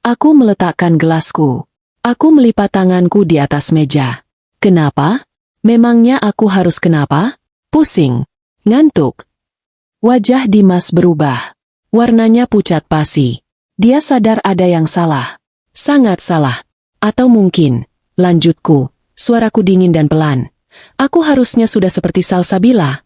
Aku meletakkan gelasku. Aku melipat tanganku di atas meja. Kenapa? Memangnya aku harus kenapa? Pusing. Ngantuk. Wajah Dimas berubah. Warnanya pucat pasi. Dia sadar ada yang salah. Sangat salah. Atau mungkin, lanjutku, suaraku dingin dan pelan. Aku harusnya sudah seperti Salsabila.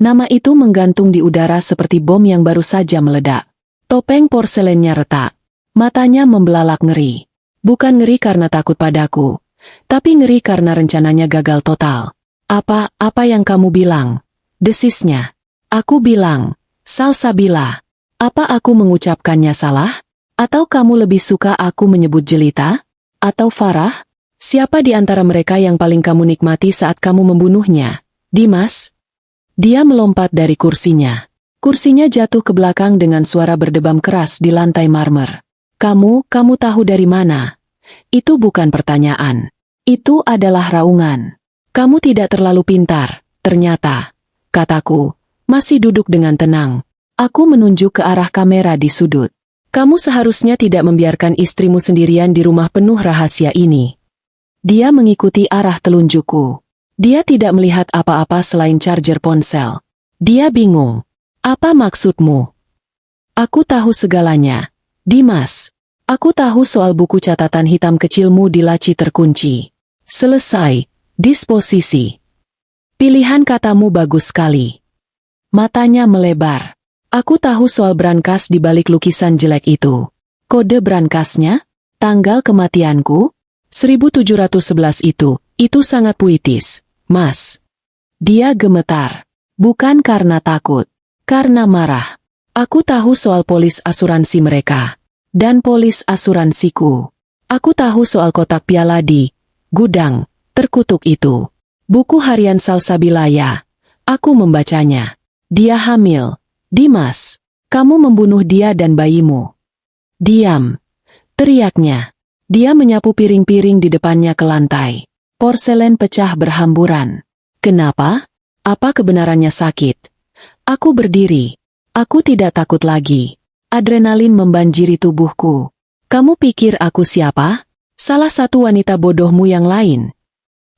Nama itu menggantung di udara seperti bom yang baru saja meledak. Topeng porselennya retak. Matanya membelalak ngeri. Bukan ngeri karena takut padaku, tapi ngeri karena rencananya gagal total. Apa yang kamu bilang? Desisnya. Aku bilang, Salsabila. Apa aku mengucapkannya salah? Atau kamu lebih suka aku menyebut Jelita? Atau Farah? Siapa di antara mereka yang paling kamu nikmati saat kamu membunuhnya? Dimas? Dia melompat dari kursinya. Kursinya jatuh ke belakang dengan suara berdebam keras di lantai marmer. Kamu tahu dari mana? Itu bukan pertanyaan. Itu adalah raungan. Kamu tidak terlalu pintar, ternyata. Kataku, masih duduk dengan tenang. Aku menunjuk ke arah kamera di sudut. Kamu seharusnya tidak membiarkan istrimu sendirian di rumah penuh rahasia ini. Dia mengikuti arah telunjukku. Dia tidak melihat apa-apa selain charger ponsel. Dia bingung. Apa maksudmu? Aku tahu segalanya. Dimas. Aku tahu soal buku catatan hitam kecilmu di laci terkunci. Selesai. Disposisi. Pilihan katamu bagus sekali. Matanya melebar. Aku tahu soal brankas di balik lukisan jelek itu. Kode brankasnya? Tanggal kematianku? 1711 itu sangat puitis, Mas. Dia gemetar. Bukan karena takut. Karena marah. Aku tahu soal polis asuransi mereka. Dan polis asuransiku. Aku tahu soal kotak piala di gudang terkutuk itu. Buku harian Salsabila ya. Aku membacanya. Dia hamil. Dimas, kamu membunuh dia dan bayimu. Diam. Teriaknya. Dia menyapu piring-piring di depannya ke lantai. Porselen pecah berhamburan. Kenapa? Apa kebenarannya sakit? Aku berdiri. Aku tidak takut lagi. Adrenalin membanjiri tubuhku. Kamu pikir aku siapa? Salah satu wanita bodohmu yang lain.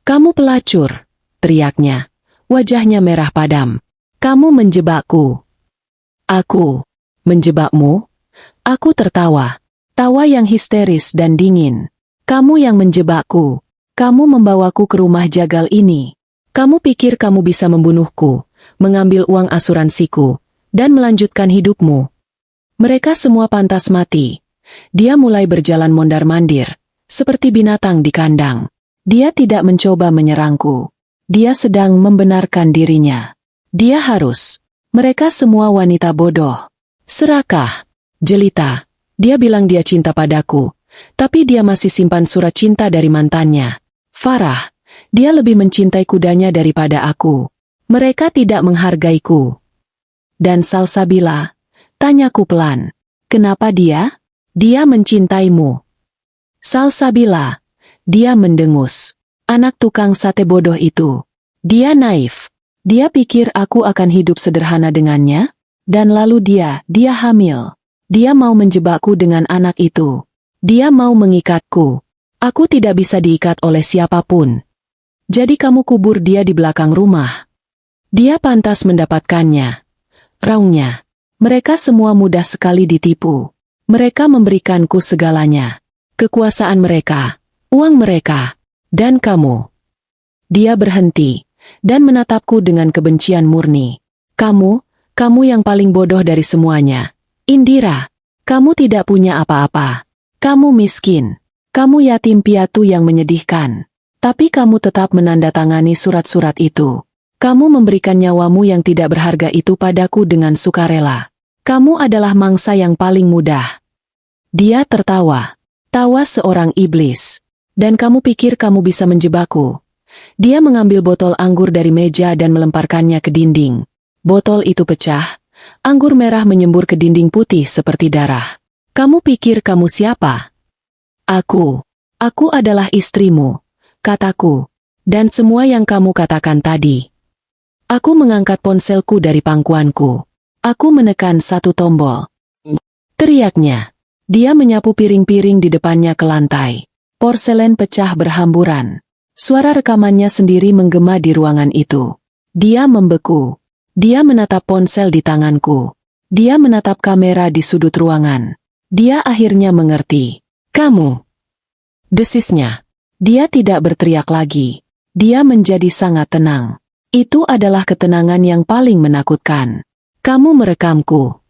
Kamu pelacur, teriaknya. Wajahnya merah padam. Kamu menjebakku. Aku menjebakmu? Aku tertawa. Tawa yang histeris dan dingin. Kamu yang menjebakku. Kamu membawaku ke rumah jagal ini. Kamu pikir kamu bisa membunuhku, mengambil uang asuransiku, dan melanjutkan hidupmu. Mereka semua pantas mati. Dia mulai berjalan mondar-mandir, seperti binatang di kandang. Dia tidak mencoba menyerangku. Dia sedang membenarkan dirinya. Dia harus. Mereka semua wanita bodoh. Serakah, jelita. Dia bilang dia cinta padaku, tapi dia masih simpan surat cinta dari mantannya. Farah, dia lebih mencintai kudanya daripada aku. Mereka tidak menghargaiku. Dan Salsabila, tanyaku pelan, kenapa dia? Dia mencintaimu. Salsabila, dia mendengus. Anak tukang sate bodoh itu. Dia naif. Dia pikir aku akan hidup sederhana dengannya. Dan lalu dia hamil. Dia mau menjebakku dengan anak itu. Dia mau mengikatku. Aku tidak bisa diikat oleh siapapun. Jadi kamu kubur dia di belakang rumah. Dia pantas mendapatkannya. Raungnya. Mereka semua mudah sekali ditipu. Mereka memberikanku segalanya. Kekuasaan mereka, uang mereka, dan kamu. Dia berhenti, dan menatapku dengan kebencian murni. Kamu yang paling bodoh dari semuanya. Indira, kamu tidak punya apa-apa. Kamu miskin. Kamu yatim piatu yang menyedihkan. Tapi kamu tetap menandatangani surat-surat itu. Kamu memberikan nyawamu yang tidak berharga itu padaku dengan sukarela. Kamu adalah mangsa yang paling mudah. Dia tertawa. Tawa seorang iblis. Dan kamu pikir kamu bisa menjebakku. Dia mengambil botol anggur dari meja dan melemparkannya ke dinding. Botol itu pecah. Anggur merah menyembur ke dinding putih seperti darah. Kamu pikir kamu siapa? Aku adalah istrimu, kataku. Dan semua yang kamu katakan tadi. Aku mengangkat ponselku dari pangkuanku. Aku menekan satu tombol. Teriaknya. Dia menyapu piring-piring di depannya ke lantai. Porselen pecah berhamburan. Suara rekamannya sendiri menggema di ruangan itu. Dia membeku. Dia menatap ponsel di tanganku. Dia menatap kamera di sudut ruangan. Dia akhirnya mengerti. Kamu. Desisnya. Dia tidak berteriak lagi. Dia menjadi sangat tenang. Itu adalah ketenangan yang paling menakutkan. Kamu merekamku.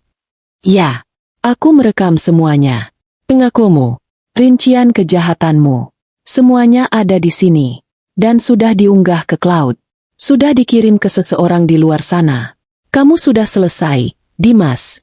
Ya, aku merekam semuanya. Pengakumu, rincian kejahatanmu. Semuanya ada di sini. Dan sudah diunggah ke cloud. Sudah dikirim ke seseorang di luar sana. Kamu sudah selesai, Dimas.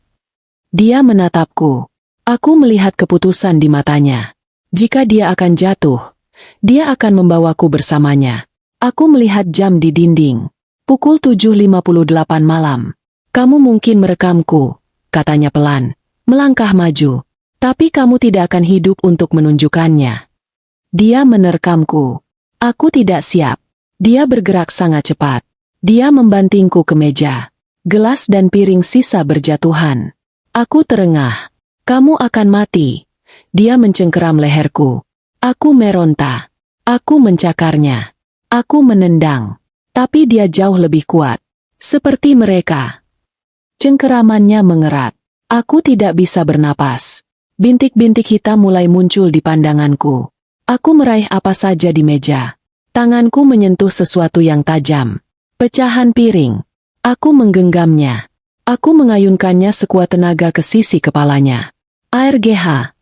Dia menatapku. Aku melihat keputusan di matanya. Jika dia akan jatuh, dia akan membawaku bersamanya. Aku melihat jam di dinding. Pukul 7.58 malam. Kamu mungkin merekamku, katanya pelan. Melangkah maju. Tapi kamu tidak akan hidup untuk menunjukkannya. Dia menerkamku. Aku tidak siap. Dia bergerak sangat cepat. Dia membantingku ke meja. Gelas dan piring sisa berjatuhan. Aku terengah. Kamu akan mati. Dia mencengkeram leherku. Aku meronta. Aku mencakarnya. Aku menendang. Tapi dia jauh lebih kuat. Seperti mereka. Cengkeramannya mengerat. Aku tidak bisa bernapas. Bintik-bintik hitam mulai muncul di pandanganku. Aku meraih apa saja di meja. Tanganku menyentuh sesuatu yang tajam. Pecahan piring. Aku menggenggamnya. Aku mengayunkannya sekuat tenaga ke sisi kepalanya. ARGH.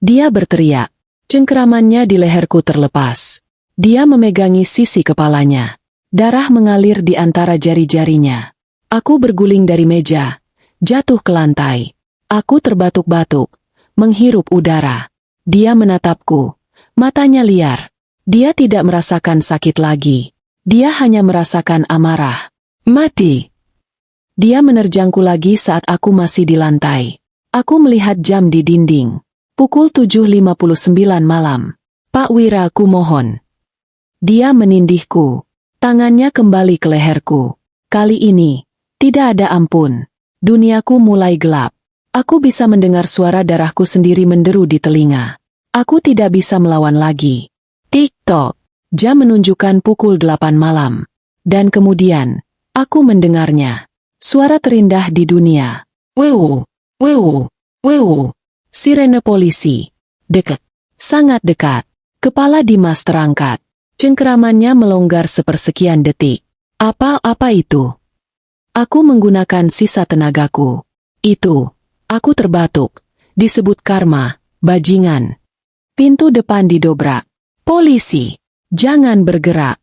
Dia berteriak. Cengkeramannya di leherku terlepas. Dia memegangi sisi kepalanya. Darah mengalir di antara jari-jarinya. Aku berguling dari meja. Jatuh ke lantai. Aku terbatuk-batuk. Menghirup udara. Dia menatapku. Matanya liar. Dia tidak merasakan sakit lagi. Dia hanya merasakan amarah. Mati. Dia menerjangku lagi saat aku masih di lantai. Aku melihat jam di dinding. Pukul 7.59 malam. Pak Wira, aku mohon. Dia menindihku. Tangannya kembali ke leherku. Kali ini, tidak ada ampun. Duniaku mulai gelap. Aku bisa mendengar suara darahku sendiri menderu di telinga. Aku tidak bisa melawan lagi. Tik-tok. Jam menunjukkan pukul 8 malam. Dan kemudian, aku mendengarnya. Suara terindah di dunia. Wewu, wewu, wewu. Sirene polisi. Dekat. Sangat dekat. Kepala Dimas terangkat. Cengkeramannya melonggar sepersekian detik. Apa-apa itu? Aku menggunakan sisa tenagaku. Itu, aku terbatuk. Disebut karma, bajingan. Pintu depan didobrak. Polisi, jangan bergerak.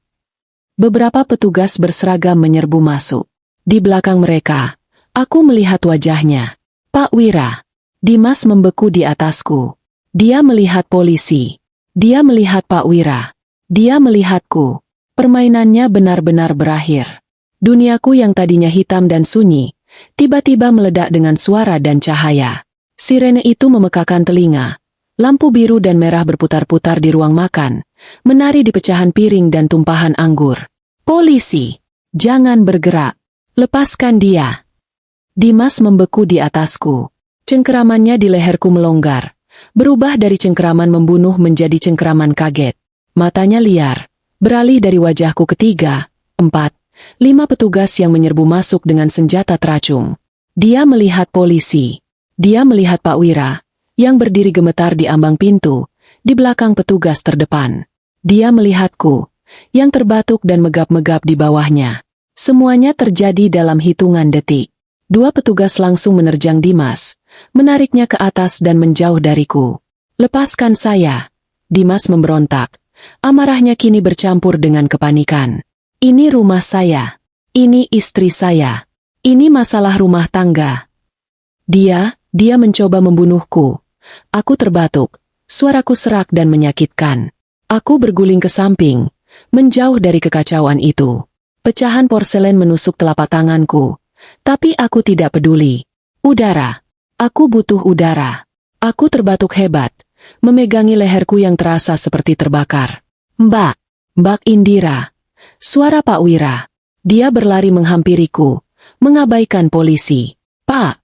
Beberapa petugas berseragam menyerbu masuk. Di belakang mereka, aku melihat wajahnya. Pak Wira. Dimas membeku di atasku. Dia melihat polisi. Dia melihat Pak Wira. Dia melihatku. Permainannya benar-benar berakhir. Duniaku yang tadinya hitam dan sunyi, tiba-tiba meledak dengan suara dan cahaya. Sirene itu memekakan telinga. Lampu biru dan merah berputar-putar di ruang makan, menari di pecahan piring dan tumpahan anggur. Polisi, jangan bergerak. Lepaskan dia. Dimas membeku di atasku. Cengkeramannya di leherku melonggar, berubah dari cengkeraman membunuh menjadi cengkeraman kaget. Matanya liar, beralih dari wajahku ke 3, 4, 5 petugas yang menyerbu masuk dengan senjata teracung. Dia melihat polisi. Dia melihat Pak Wira, yang berdiri gemetar di ambang pintu, di belakang petugas terdepan. Dia melihatku, yang terbatuk dan megap-megap di bawahnya. Semuanya terjadi dalam hitungan detik. 2 petugas langsung menerjang Dimas, menariknya ke atas dan menjauh dariku. Lepaskan saya. Dimas memberontak. Amarahnya kini bercampur dengan kepanikan. Ini rumah saya. Ini istri saya. Ini masalah rumah tangga. Dia mencoba membunuhku. Aku terbatuk. Suaraku serak dan menyakitkan. Aku berguling ke samping, menjauh dari kekacauan itu. Pecahan porselen menusuk telapak tanganku. Tapi aku tidak peduli. Udara. Aku butuh udara. Aku terbatuk hebat, memegangi leherku yang terasa seperti terbakar. Mbak Indira. Suara Pak Wira. Dia berlari menghampiriku, mengabaikan polisi. Pak.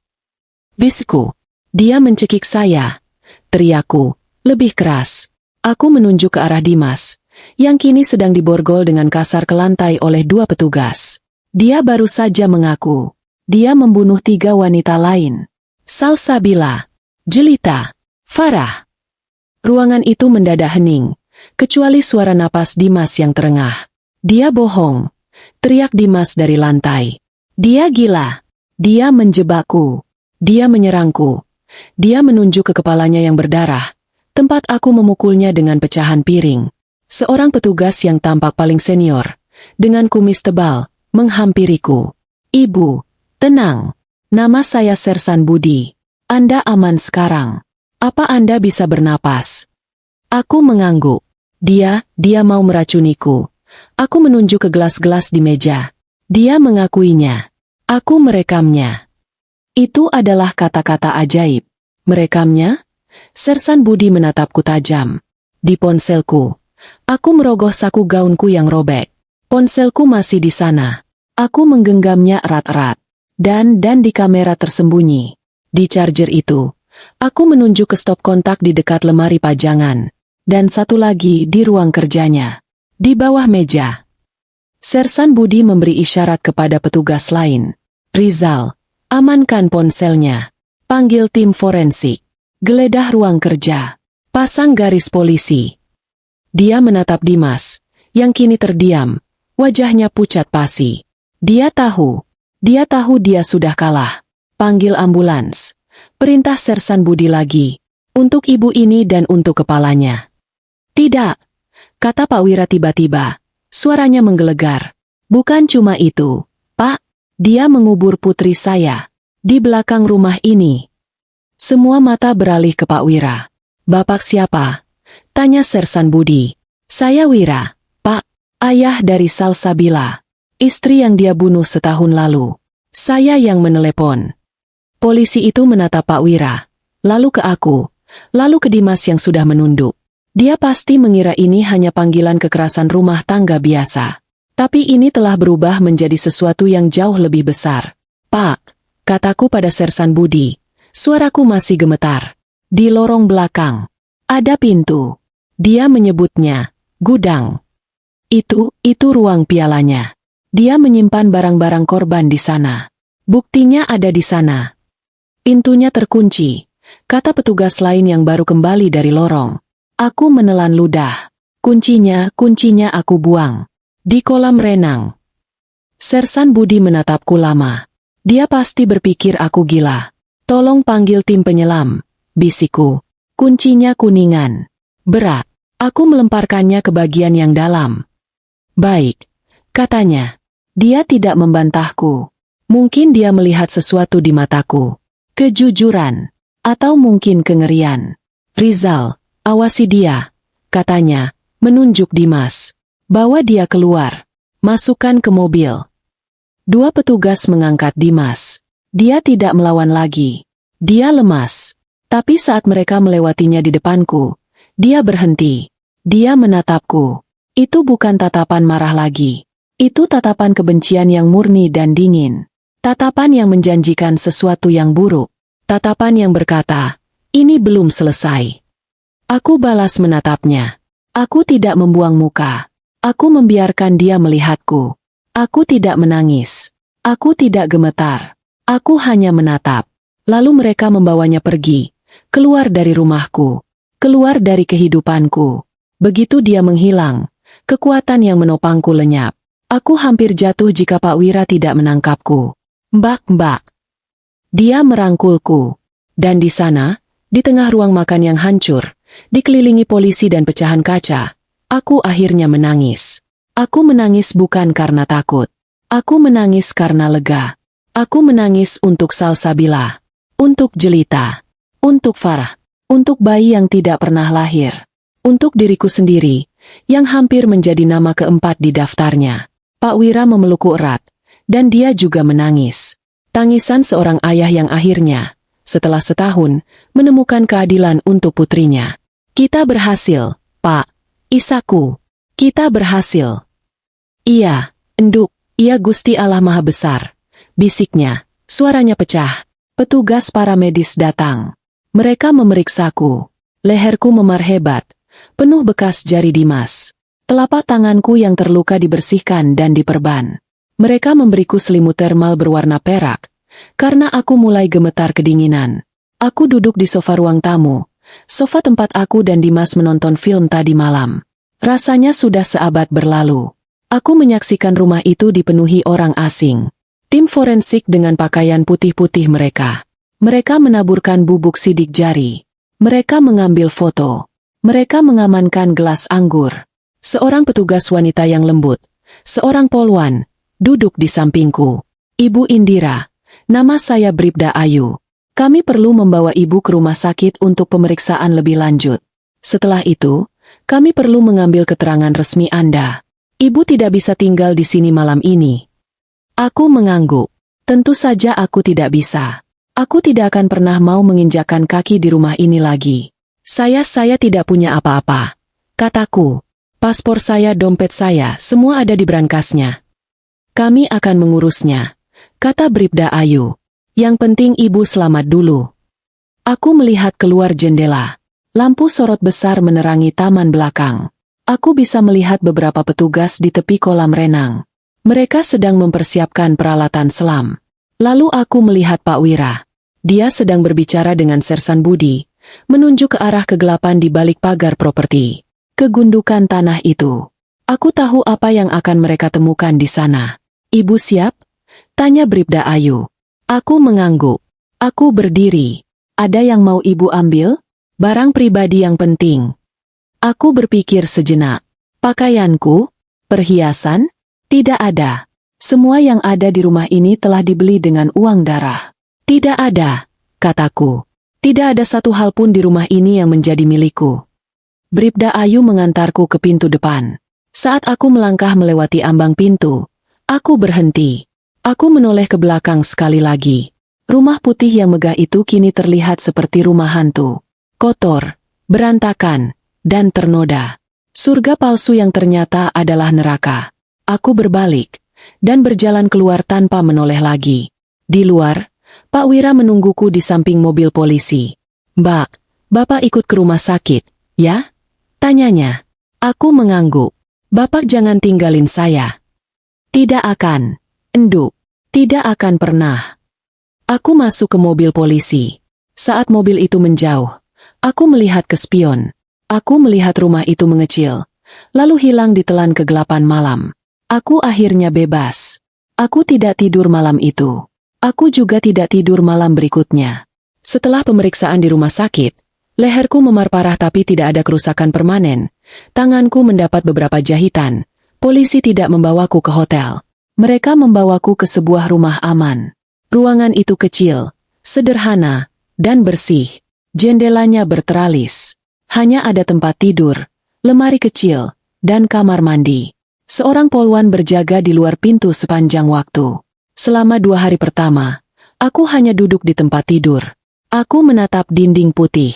Bisku. Dia mencekik saya. Teriakku, lebih keras. Aku menunjuk ke arah Dimas, yang kini sedang diborgol dengan kasar ke lantai oleh 2 petugas. Dia baru saja mengaku. Dia membunuh 3 wanita lain. Salsabila, Jelita, Farah. Ruangan itu mendadak hening, kecuali suara napas Dimas yang terengah. Dia bohong, teriak Dimas dari lantai. Dia gila. Dia menjebakku. Dia menyerangku. Dia menunjuk ke kepalanya yang berdarah, tempat aku memukulnya dengan pecahan piring. Seorang petugas yang tampak paling senior, dengan kumis tebal, menghampiriku. Ibu, tenang. Nama saya Sersan Budi. Anda aman sekarang. Apa Anda bisa bernapas? Aku mengangguk. Dia mau meracuniku. Aku menunjuk ke gelas-gelas di meja. Dia mengakuinya. Aku merekamnya. Itu adalah kata-kata ajaib. Merekamnya? Sersan Budi menatapku tajam. Di ponselku. Aku merogoh saku gaunku yang robek. Ponselku masih di sana. Aku menggenggamnya erat-erat. Dan di kamera tersembunyi. Di charger itu. Aku menunjuk ke stop kontak di dekat lemari pajangan. Dan satu lagi di ruang kerjanya. Di bawah meja. Sersan Budi memberi isyarat kepada petugas lain. Rizal, amankan ponselnya. Panggil tim forensik. Geledah ruang kerja. Pasang garis polisi. Dia menatap Dimas, yang kini terdiam. Wajahnya pucat pasi. Dia tahu dia sudah kalah. Panggil ambulans. Perintah Sersan Budi lagi. Untuk ibu ini dan untuk kepalanya. Tidak, kata Pak Wira tiba-tiba. Suaranya menggelegar. Bukan cuma itu, Pak. Dia mengubur putri saya. Di belakang rumah ini. Semua mata beralih ke Pak Wira. Bapak siapa? Tanya Sersan Budi. Saya Wira, Pak. Ayah dari Salsabila. Istri yang dia bunuh setahun lalu. Saya yang menelepon. Polisi itu menatap Pak Wira. Lalu ke aku. Lalu ke Dimas yang sudah menunduk. Dia pasti mengira ini hanya panggilan kekerasan rumah tangga biasa. Tapi ini telah berubah menjadi sesuatu yang jauh lebih besar. Pak, kataku pada Sersan Budi. Suaraku masih gemetar. Di lorong belakang. Ada pintu. Dia menyebutnya gudang. Itu ruang pialanya. Dia menyimpan barang-barang korban di sana. Buktinya ada di sana. Pintunya terkunci, kata petugas lain yang baru kembali dari lorong. Aku menelan ludah. Kuncinya aku buang. Di kolam renang. Sersan Budi menatapku lama. Dia pasti berpikir aku gila. Tolong panggil tim penyelam, bisikku. Kuncinya kuningan. Berat. Aku melemparkannya ke bagian yang dalam. Baik, katanya. Dia tidak membantahku. Mungkin dia melihat sesuatu di mataku. Kejujuran. Atau mungkin kengerian. Rizal, awasi dia, katanya, menunjuk Dimas. Bawa dia keluar. Masukkan ke mobil. Dua petugas mengangkat Dimas. Dia tidak melawan lagi. Dia lemas. Tapi saat mereka melewatinya di depanku, dia berhenti. Dia menatapku. Itu bukan tatapan marah lagi. Itu tatapan kebencian yang murni dan dingin. Tatapan yang menjanjikan sesuatu yang buruk. Tatapan yang berkata, ini belum selesai. Aku balas menatapnya. Aku tidak membuang muka. Aku membiarkan dia melihatku. Aku tidak menangis. Aku tidak gemetar. Aku hanya menatap. Lalu mereka membawanya pergi. Keluar dari rumahku. Keluar dari kehidupanku. Begitu dia menghilang, kekuatan yang menopangku lenyap. Aku hampir jatuh jika Pak Wira tidak menangkapku. Mbak. Dia merangkulku. Dan di sana, di tengah ruang makan yang hancur, dikelilingi polisi dan pecahan kaca, aku akhirnya menangis. Aku menangis bukan karena takut. Aku menangis karena lega. Aku menangis untuk Salsabila. Untuk Jelita. Untuk Farah. Untuk bayi yang tidak pernah lahir. Untuk diriku sendiri, yang hampir menjadi nama keempat di daftarnya. Pak Wira memelukku erat, dan dia juga menangis. Tangisan seorang ayah yang akhirnya, setelah setahun, menemukan keadilan untuk putrinya. Kita berhasil, Pak. Isaku. Kita berhasil. Iya, enduk. Iya Gusti Allah Maha Besar. Bisiknya. Suaranya pecah. Petugas paramedis datang. Mereka memeriksaku. Leherku memar hebat. Penuh bekas jari Dimas. Telapak tanganku yang terluka dibersihkan dan diperban. Mereka memberiku selimut termal berwarna perak, karena aku mulai gemetar kedinginan. Aku duduk di sofa ruang tamu, sofa tempat aku dan Dimas menonton film tadi malam. Rasanya sudah seabad berlalu. Aku menyaksikan rumah itu dipenuhi orang asing. Tim forensik dengan pakaian putih-putih mereka. Mereka menaburkan bubuk sidik jari. Mereka mengambil foto. Mereka mengamankan gelas anggur. Seorang petugas wanita yang lembut, seorang polwan, duduk di sampingku. Ibu Indira, nama saya Bribda Ayu. Kami perlu membawa ibu ke rumah sakit untuk pemeriksaan lebih lanjut. Setelah itu, kami perlu mengambil keterangan resmi Anda. Ibu tidak bisa tinggal di sini malam ini. Aku mengangguk. Tentu saja aku tidak bisa. Aku tidak akan pernah mau menginjakkan kaki di rumah ini lagi. Saya tidak punya apa-apa. Kataku, paspor saya, dompet saya, semua ada di berangkasnya. Kami akan mengurusnya, kata Bribda Ayu. Yang penting ibu selamat dulu. Aku melihat keluar jendela. Lampu sorot besar menerangi taman belakang. Aku bisa melihat beberapa petugas di tepi kolam renang. Mereka sedang mempersiapkan peralatan selam. Lalu aku melihat Pak Wira. Dia sedang berbicara dengan Sersan Budi, menunjuk ke arah kegelapan di balik pagar properti. Kegundukan tanah itu. Aku tahu apa yang akan mereka temukan di sana. Ibu siap? Tanya Bribda Ayu. Aku mengangguk. Aku berdiri. Ada yang mau ibu ambil? Barang pribadi yang penting. Aku berpikir sejenak. Pakaianku? Perhiasan? Tidak ada. Semua yang ada di rumah ini telah dibeli dengan uang darah. Tidak ada, kataku. Tidak ada satu hal pun di rumah ini yang menjadi milikku. Bribda Ayu mengantarku ke pintu depan. Saat aku melangkah melewati ambang pintu, aku berhenti. Aku menoleh ke belakang sekali lagi. Rumah putih yang megah itu kini terlihat seperti rumah hantu. Kotor, berantakan, dan ternoda. Surga palsu yang ternyata adalah neraka. Aku berbalik, dan berjalan keluar tanpa menoleh lagi. Di luar, Pak Wira menungguku di samping mobil polisi. Mbak, Bapak ikut ke rumah sakit, ya? Tanyanya. Aku mengangguk. Bapak jangan tinggalin saya. Tidak akan. Enduk. Tidak akan pernah. Aku masuk ke mobil polisi. Saat mobil itu menjauh, aku melihat ke spion. Aku melihat rumah itu mengecil, lalu hilang ditelan kegelapan malam. Aku akhirnya bebas. Aku tidak tidur malam itu. Aku juga tidak tidur malam berikutnya. Setelah pemeriksaan di rumah sakit, leherku memar parah tapi tidak ada kerusakan permanen. Tanganku mendapat beberapa jahitan. Polisi tidak membawaku ke hotel. Mereka membawaku ke sebuah rumah aman. Ruangan itu kecil, sederhana, dan bersih. Jendelanya berteralis. Hanya ada tempat tidur, lemari kecil, dan kamar mandi. Seorang poluan berjaga di luar pintu sepanjang waktu. Selama 2 hari pertama, aku hanya duduk di tempat tidur. Aku menatap dinding putih.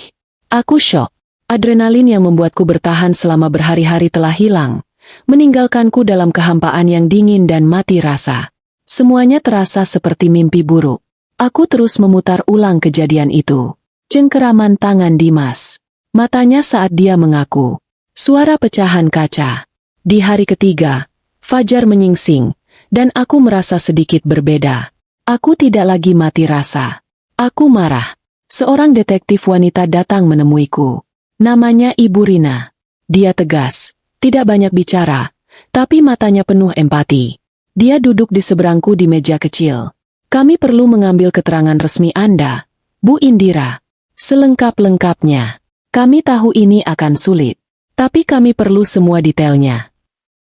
Aku syok. Adrenalin yang membuatku bertahan selama berhari-hari telah hilang, meninggalkanku dalam kehampaan yang dingin dan mati rasa. Semuanya terasa seperti mimpi buruk. Aku terus memutar ulang kejadian itu. Cengkeraman tangan Dimas. Matanya saat dia mengaku. Suara pecahan kaca. Di hari ketiga, fajar menyingsing, dan aku merasa sedikit berbeda. Aku tidak lagi mati rasa. Aku marah. Seorang detektif wanita datang menemuiku. Namanya Ibu Rina. Dia tegas, tidak banyak bicara, tapi matanya penuh empati. Dia duduk di seberangku di meja kecil. Kami perlu mengambil keterangan resmi Anda, Bu Indira. Selengkap-lengkapnya. Kami tahu ini akan sulit, tapi kami perlu semua detailnya.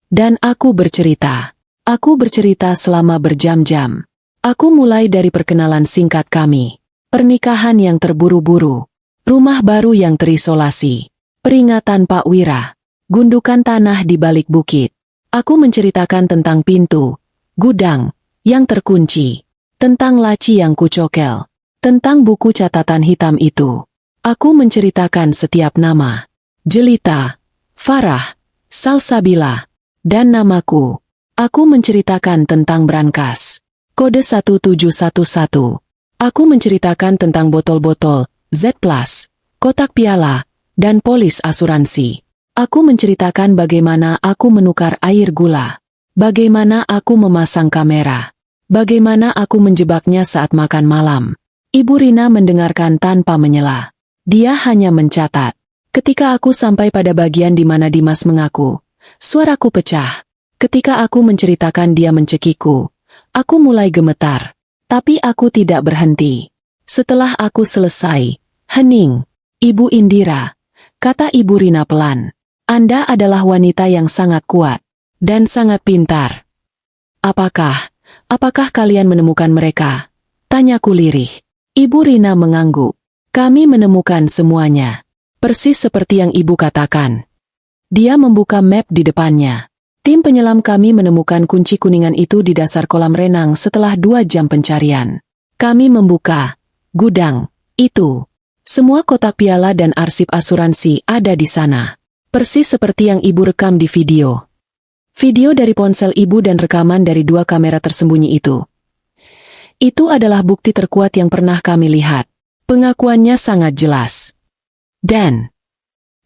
Dan aku bercerita. Aku bercerita selama berjam-jam. Aku mulai dari perkenalan singkat kami. Pernikahan yang terburu-buru. Rumah baru yang terisolasi. Peringatan Pak Wira. Gundukan tanah di balik bukit. Aku menceritakan tentang pintu, gudang, yang terkunci. Tentang laci yang kucokel. Tentang buku catatan hitam itu. Aku menceritakan setiap nama. Jelita, Farah, Salsabila, dan namaku. Aku menceritakan tentang brankas. Kode 1711. Aku menceritakan tentang botol-botol, Z+, kotak piala, dan polis asuransi. Aku menceritakan bagaimana aku menukar air gula. Bagaimana aku memasang kamera. Bagaimana aku menjebaknya saat makan malam. Ibu Rina mendengarkan tanpa menyela. Dia hanya mencatat. Ketika aku sampai pada bagian di mana Dimas mengaku, suaraku pecah. Ketika aku menceritakan dia mencekiku, aku mulai gemetar. Tapi aku tidak berhenti. Setelah aku selesai, hening. Ibu Indira, kata Ibu Rina pelan. Anda adalah wanita yang sangat kuat. Dan sangat pintar. Apakah kalian menemukan mereka? Tanyaku lirih. Ibu Rina mengangguk. Kami menemukan semuanya. Persis seperti yang ibu katakan. Dia membuka map di depannya. Tim penyelam kami menemukan kunci kuningan itu di dasar kolam renang setelah 2 jam pencarian. Kami membuka gudang itu. Semua kotak piala dan arsip asuransi ada di sana. Persis seperti yang ibu rekam di video. Video dari ponsel ibu dan rekaman dari 2 kamera tersembunyi itu. Itu adalah bukti terkuat yang pernah kami lihat. Pengakuannya sangat jelas. Dan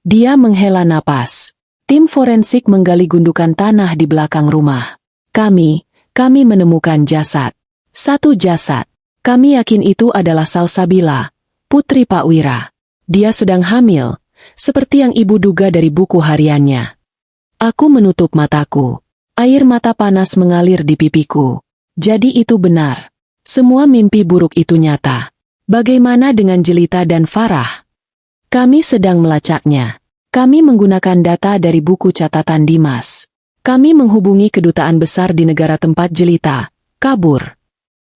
dia menghela napas. Tim forensik menggali gundukan tanah di belakang rumah. Kami menemukan jasad. 1 jasad. Kami yakin itu adalah Salsabila, putri Pak Wira. Dia sedang hamil, seperti yang ibu duga dari buku hariannya. Aku menutup mataku. Air mata panas mengalir di pipiku. Jadi itu benar. Semua mimpi buruk itu nyata. Bagaimana dengan Jelita dan Farah? Kami sedang melacaknya. Kami menggunakan data dari buku catatan Dimas. Kami menghubungi kedutaan besar di negara tempat Jelita kabur.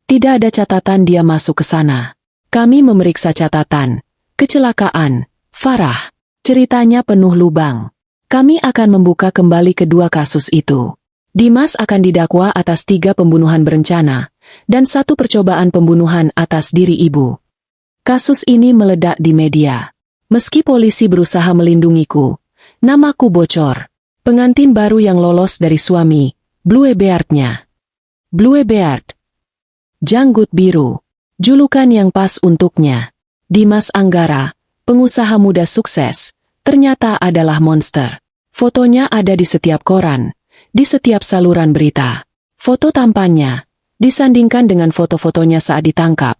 Tidak ada catatan dia masuk ke sana. Kami memeriksa catatan. Kecelakaan. Farah. Ceritanya penuh lubang. Kami akan membuka kembali kedua kasus itu. Dimas akan didakwa atas 3 pembunuhan berencana, dan 1 percobaan pembunuhan atas diri ibu. Kasus ini meledak di media. Meski polisi berusaha melindungiku, namaku bocor. Pengantin baru yang lolos dari suami, Bluebeard-nya. Bluebeard. Janggut biru. Julukan yang pas untuknya. Dimas Anggara, pengusaha muda sukses, ternyata adalah monster. Fotonya ada di setiap koran, di setiap saluran berita. Foto tampannya disandingkan dengan foto-fotonya saat ditangkap,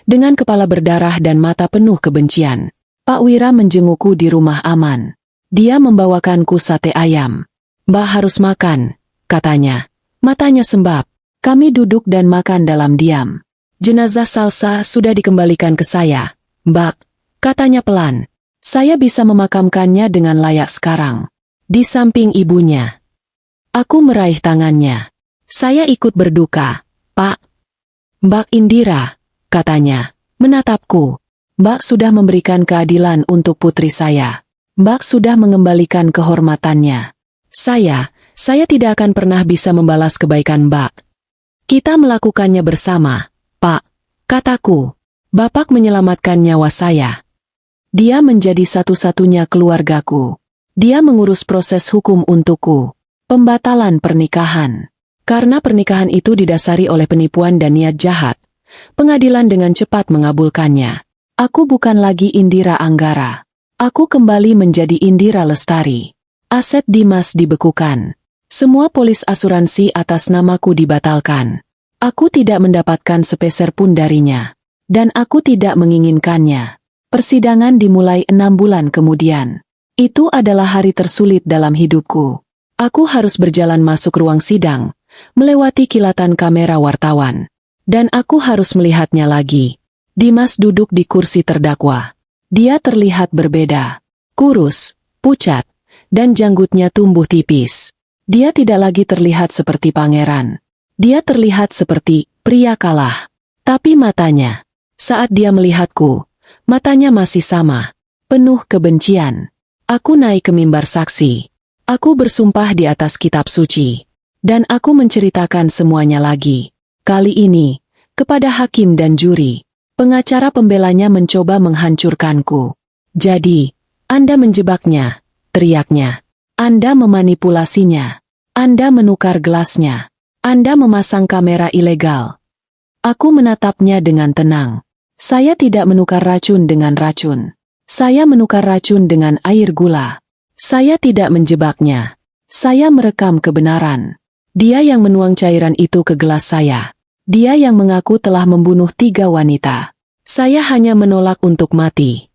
dengan kepala berdarah dan mata penuh kebencian. Pak Wira menjengukku di rumah aman. Dia membawakanku sate ayam. Mbak harus makan, katanya. Matanya sembab. Kami duduk dan makan dalam diam. Jenazah Salsa sudah dikembalikan ke saya, Mbak, katanya pelan. Saya bisa memakamkannya dengan layak sekarang. Di samping ibunya. Aku meraih tangannya. Saya ikut berduka, Pak. Mbak Indira, katanya, menatapku. Mbak sudah memberikan keadilan untuk putri saya. Mbak sudah mengembalikan kehormatannya. Saya tidak akan pernah bisa membalas kebaikan Mbak. Kita melakukannya bersama, Pak, kataku. Bapak menyelamatkan nyawa saya. Dia menjadi satu-satunya keluargaku. Dia mengurus proses hukum untukku. Pembatalan pernikahan. Karena pernikahan itu didasari oleh penipuan dan niat jahat, pengadilan dengan cepat mengabulkannya. Aku bukan lagi Indira Anggara. Aku kembali menjadi Indira Lestari. Aset Dimas dibekukan. Semua polis asuransi atas namaku dibatalkan. Aku tidak mendapatkan sepeser pun darinya. Dan aku tidak menginginkannya. Persidangan dimulai 6 bulan kemudian. Itu adalah hari tersulit dalam hidupku. Aku harus berjalan masuk ruang sidang, melewati kilatan kamera wartawan. Dan aku harus melihatnya lagi. Dimas duduk di kursi terdakwa. Dia terlihat berbeda. Kurus, pucat, dan janggutnya tumbuh tipis. Dia tidak lagi terlihat seperti pangeran. Dia terlihat seperti pria kalah. Tapi matanya, saat dia melihatku, matanya masih sama, penuh kebencian. Aku naik ke mimbar saksi. Aku bersumpah di atas kitab suci. Dan aku menceritakan semuanya lagi. Kali ini, kepada hakim dan juri. Pengacara pembelanya mencoba menghancurkanku. Jadi, Anda menjebaknya, teriaknya. Anda memanipulasinya. Anda menukar gelasnya. Anda memasang kamera ilegal. Aku menatapnya dengan tenang. Saya tidak menukar racun dengan racun. Saya menukar racun dengan air gula. Saya tidak menjebaknya. Saya merekam kebenaran. Dia yang menuang cairan itu ke gelas saya. Dia yang mengaku telah membunuh 3 wanita. Saya hanya menolak untuk mati.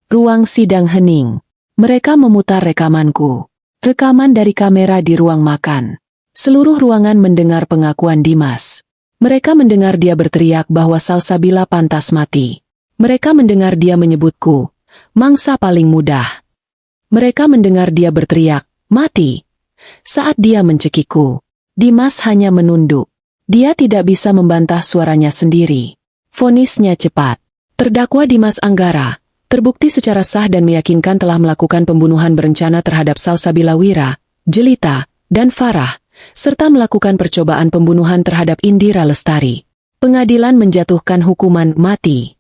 Ruang sidang hening. Mereka memutar rekamanku. Rekaman dari kamera di ruang makan. Seluruh ruangan mendengar pengakuan Dimas. Mereka mendengar dia berteriak bahwa Salsabila pantas mati. Mereka mendengar dia menyebutku, mangsa paling mudah. Mereka mendengar dia berteriak, mati. Saat dia mencekikku, Dimas hanya menunduk. Dia tidak bisa membantah suaranya sendiri. Vonisnya cepat. Terdakwa Dimas Anggara, terbukti secara sah dan meyakinkan telah melakukan pembunuhan berencana terhadap Salsabila Wira, Jelita, dan Farah, serta melakukan percobaan pembunuhan terhadap Indira Lestari. Pengadilan menjatuhkan hukuman mati.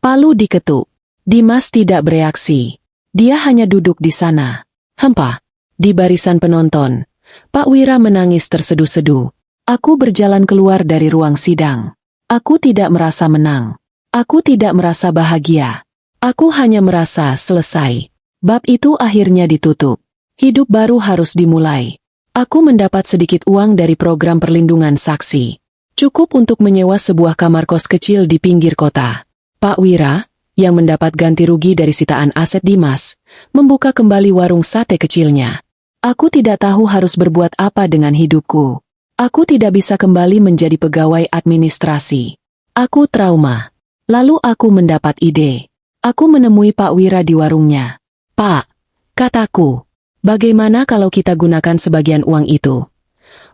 Palu diketuk. Dimas tidak bereaksi. Dia hanya duduk di sana. Hempah. Di barisan penonton, Pak Wira menangis terseduh-seduh. Aku berjalan keluar dari ruang sidang. Aku tidak merasa menang. Aku tidak merasa bahagia. Aku hanya merasa selesai. Bab itu akhirnya ditutup. Hidup baru harus dimulai. Aku mendapat sedikit uang dari program perlindungan saksi. Cukup untuk menyewa sebuah kamar kos kecil di pinggir kota. Pak Wira, yang mendapat ganti rugi dari sitaan aset Dimas, membuka kembali warung sate kecilnya. Aku tidak tahu harus berbuat apa dengan hidupku. Aku tidak bisa kembali menjadi pegawai administrasi. Aku trauma. Lalu aku mendapat ide. Aku menemui Pak Wira di warungnya. Pak, kataku. Bagaimana kalau kita gunakan sebagian uang itu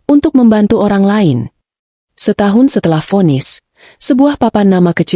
untuk membantu orang lain? Setahun setelah vonis, sebuah papan nama kecil